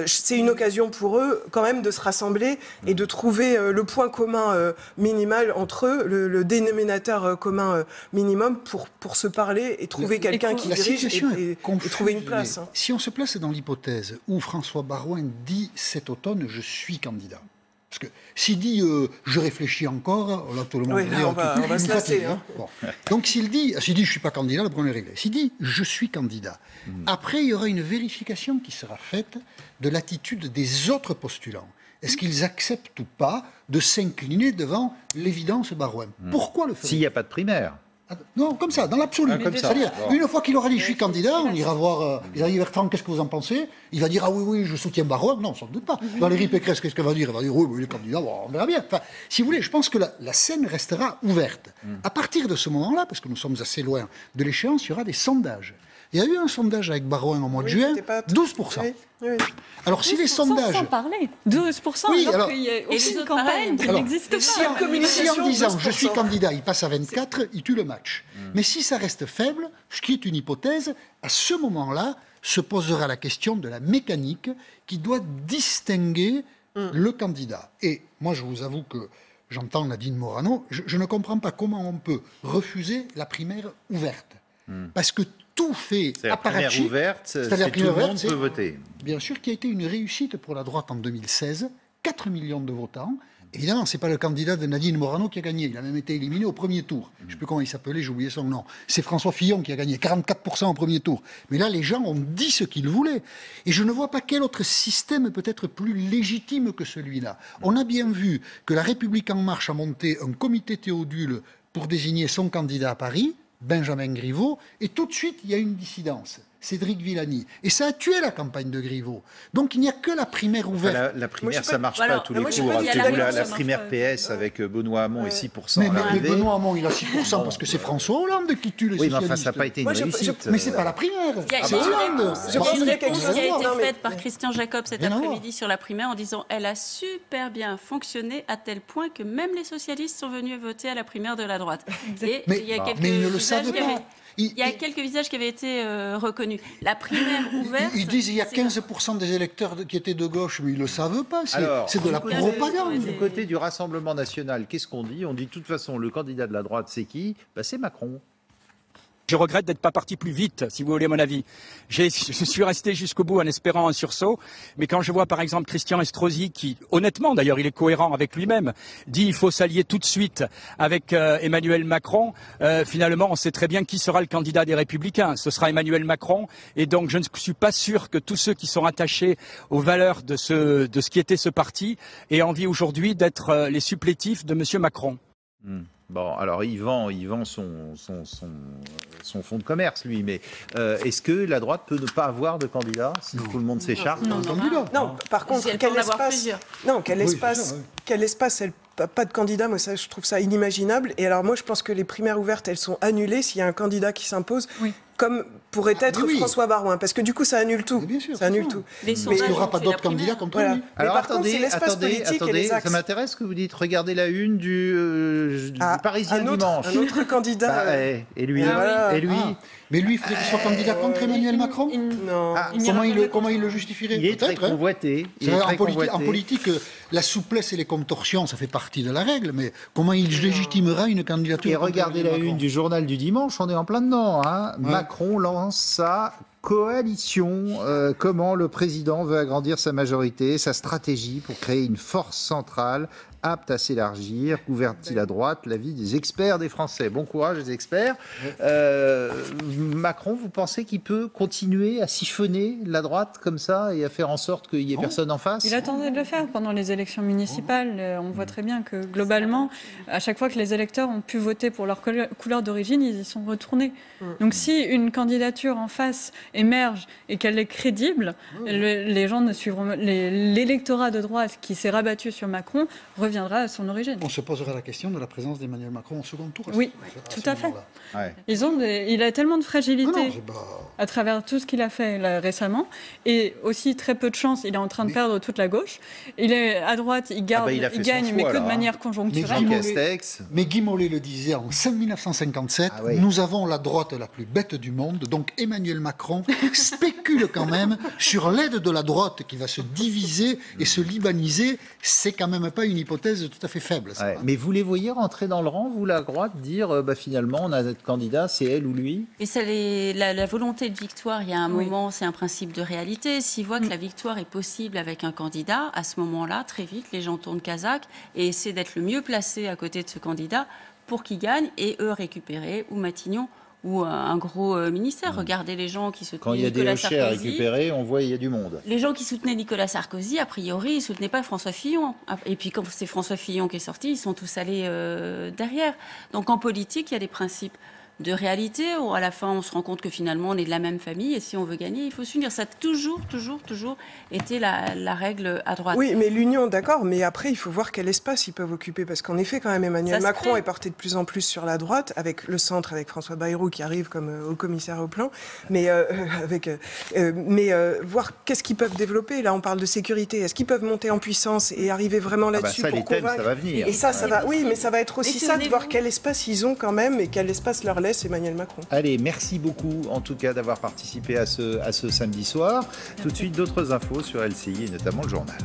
c'est une occasion pour eux quand même de se rassembler et de trouver le point commun minimal entre eux, le dénominateur commun minimum pour se parler et trouver quelqu'un qui dirige et trouver une place. Hein. Si on se place dans l'hypothèse où François Baroin dit cet automne « je suis candidat », parce que s'il dit je réfléchis encore, là tout le monde on va se lasser. Hein. Bon. Donc s'il dit je ne suis pas candidat, le problème est réglé. S'il dit je suis candidat, après il y aura une vérification qui sera faite de l'attitude des autres postulants. Est-ce qu'ils acceptent ou pas de s'incliner devant l'évidence Baroin? Pourquoi le faire? S'il n'y a pas de primaire. Non, comme ça, dans l'absolu. C'est-à-dire, une fois qu'il aura dit « je suis candidat », on ira voir Xavier Bertrand, qu'est-ce que vous en pensez? Il va dire « ah oui, je soutiens Baroin ». Non, sans doute pas. Valérie Pécresse, qu'est-ce qu'elle va dire? Elle va dire « oui, il est candidat, on verra bien ». Enfin, si vous voulez, je pense que la scène restera ouverte. À partir de ce moment-là, parce que nous sommes assez loin de l'échéance, il y aura des sondages. Il y a eu un sondage avec Baroin au mois de juin, 12%. Oui. Alors si les sondages... Sans parler, 12%, oui, alors qu'il y a aussi une campagne qui n'existe pas. Si en disant « je suis candidat », il passe à 24, il tue le match. Mais si ça reste faible, ce qui est une hypothèse, à ce moment-là, se posera la question de la mécanique qui doit distinguer le candidat. Et moi, je vous avoue que j'entends Nadine Morano, je ne comprends pas comment on peut refuser la primaire ouverte. Parce que tout fait apparatchik, ouverte, c'est-à-dire que tout le monde peut voter. Bien sûr, qui a été une réussite pour la droite en 2016, 4 millions de votants. Évidemment, ce n'est pas le candidat de Nadine Morano qui a gagné. Il a même été éliminé au premier tour. Je ne sais plus comment il s'appelait, j'ai oublié son nom. C'est François Fillon qui a gagné 44% au premier tour. Mais là, les gens ont dit ce qu'ils voulaient. Et je ne vois pas quel autre système peut être plus légitime que celui-là. On a bien vu que La République En Marche a monté un comité Théodule pour désigner son candidat à Paris, Benjamin Griveaux, et tout de suite, il y a une dissidence. Cédric Villani. Et ça a tué la campagne de Griveaux. Donc il n'y a que la primaire ouverte. Enfin, la primaire, ça ne marche pas à tous les coups. La primaire PS avec Benoît Hamon et 6%. Mais Benoît Hamon, il a 6% parce que c'est François Hollande qui tue les socialistes. Oui, mais enfin, ça n'a pas été une réussite. Mais ce n'est pas la primaire. C'est Hollande. Je pense qu'il y a quelque chose qui a été faite par Christian Jacob cet après-midi sur la primaire en disant elle a super bien fonctionné à tel point que même les socialistes sont venus voter à la primaire de la droite. Mais ils ne le savent pas. Il y a quelques visages qui avaient été reconnus. La primaire ouverte... Ils disent qu'il y a 15% des électeurs qui étaient de gauche, mais ils ne le savent pas. C'est de la propagande. Du côté du Rassemblement national, qu'est-ce qu'on dit? On dit de toute façon, le candidat de la droite, c'est qui? C'est Macron. Je regrette d'être pas parti plus vite, si vous voulez mon avis. Je suis resté jusqu'au bout en espérant un sursaut, mais quand je vois par exemple Christian Estrosi, qui, honnêtement d'ailleurs, il est cohérent avec lui-même, dit il faut s'allier tout de suite avec Emmanuel Macron, finalement on sait très bien qui sera le candidat des Républicains. Ce sera Emmanuel Macron, et donc je ne suis pas sûr que tous ceux qui sont attachés aux valeurs de ce qui était ce parti aient envie aujourd'hui d'être les supplétifs de M. Macron. Bon, alors il vend son fonds de commerce, lui, mais est-ce que la droite peut ne pas avoir de candidat si tout le monde s'écharpe? Non, par contre, quel espace elle pas de candidat, moi ça, je trouve ça inimaginable. Et alors moi je pense que les primaires ouvertes, elles sont annulées s'il y a un candidat qui s'impose, comme pourrait être François Baroin, parce que du coup ça annule tout. Bien sûr, ça annule tout. Mais il n'y aura pas d'autres candidats contre lui. Alors attendez, ça m'intéresse que vous dites, regardez la une du Parisien dimanche. Un autre candidat. Et lui, Mais lui, il faudrait qu'il soit candidat contre Emmanuel Macron. Non. Comment il le justifierait? Il est très convoité. En politique, la souplesse et les contorsions, ça fait partie de la règle, mais comment il légitimera une candidature? Et regardez la une du journal du dimanche, on est en plein dedans. Macron lance sa coalition. Comment le président veut agrandir sa majorité, sa stratégie pour créer une force centrale apte à s'élargir, gouverne-t-il à droite, l'avis des experts des Français. Bon courage les experts. Macron, vous pensez qu'il peut continuer à siphonner la droite comme ça et à faire en sorte qu'il n'y ait personne en face? Il a tenté de le faire pendant les élections municipales. On voit très bien que globalement, à chaque fois que les électeurs ont pu voter pour leur couleur d'origine, ils y sont retournés. Donc si une candidature en face émerge et qu'elle est crédible, les gens ne suivront l'électorat de droite qui s'est rabattu sur Macron reviendra à son origine. On se posera la question de la présence d'Emmanuel Macron au second tour. Oui, tout à fait. Il a tellement de fragilité à travers tout ce qu'il a fait là, récemment, et aussi très peu de chance. Il est en train de perdre toute la gauche. Il est à droite, il gagne, mais que de manière conjoncturelle. Mais Guy Mollet le disait en 1957, nous avons la droite la plus bête du monde, donc Emmanuel Macron spécule quand même sur l'aide de la droite qui va se diviser et se libaniser. C'est quand même pas une hypothèse tout à fait faible. Ça. Mais vous les voyez rentrer dans le rang, vous, la droite, dire finalement on a notre candidat, c'est elle ou lui? Et c'est la volonté de victoire, il y a un moment, c'est un principe de réalité. S'ils voient que la victoire est possible avec un candidat, à ce moment-là, très vite, les gens tournent Kazakh et essaient d'être le mieux placés à côté de ce candidat pour qu'il gagne et eux récupérer ou Matignon ou un gros ministère. Regardez les gens qui soutenaient Nicolas Sarkozy. Quand il y a des hochets à récupérer, on voit il y a du monde. Les gens qui soutenaient Nicolas Sarkozy, a priori, ils ne soutenaient pas François Fillon. Et puis quand c'est François Fillon qui est sorti, ils sont tous allés derrière. Donc en politique, il y a des principes de réalité, où à la fin on se rend compte que finalement on est de la même famille et si on veut gagner il faut s'unir. Ça a toujours été la règle à droite. Oui, mais l'union, d'accord, mais après il faut voir quel espace ils peuvent occuper, parce qu'en effet quand même Emmanuel Macron est porté de plus en plus sur la droite, avec le centre, avec François Bayrou qui arrive comme haut commissaire au plan, mais voir qu'est-ce qu'ils peuvent développer. Là on parle de sécurité, est-ce qu'ils peuvent monter en puissance et arriver vraiment là-dessus pour convaincre? Ça va venir. Et ça va, oui, mais ça va être aussi ça, de voir quel espace ils ont quand même et quel espace leur laisse Emmanuel Macron. Allez, merci beaucoup en tout cas d'avoir participé à ce samedi soir. Tout de suite, d'autres infos sur LCI et notamment le journal.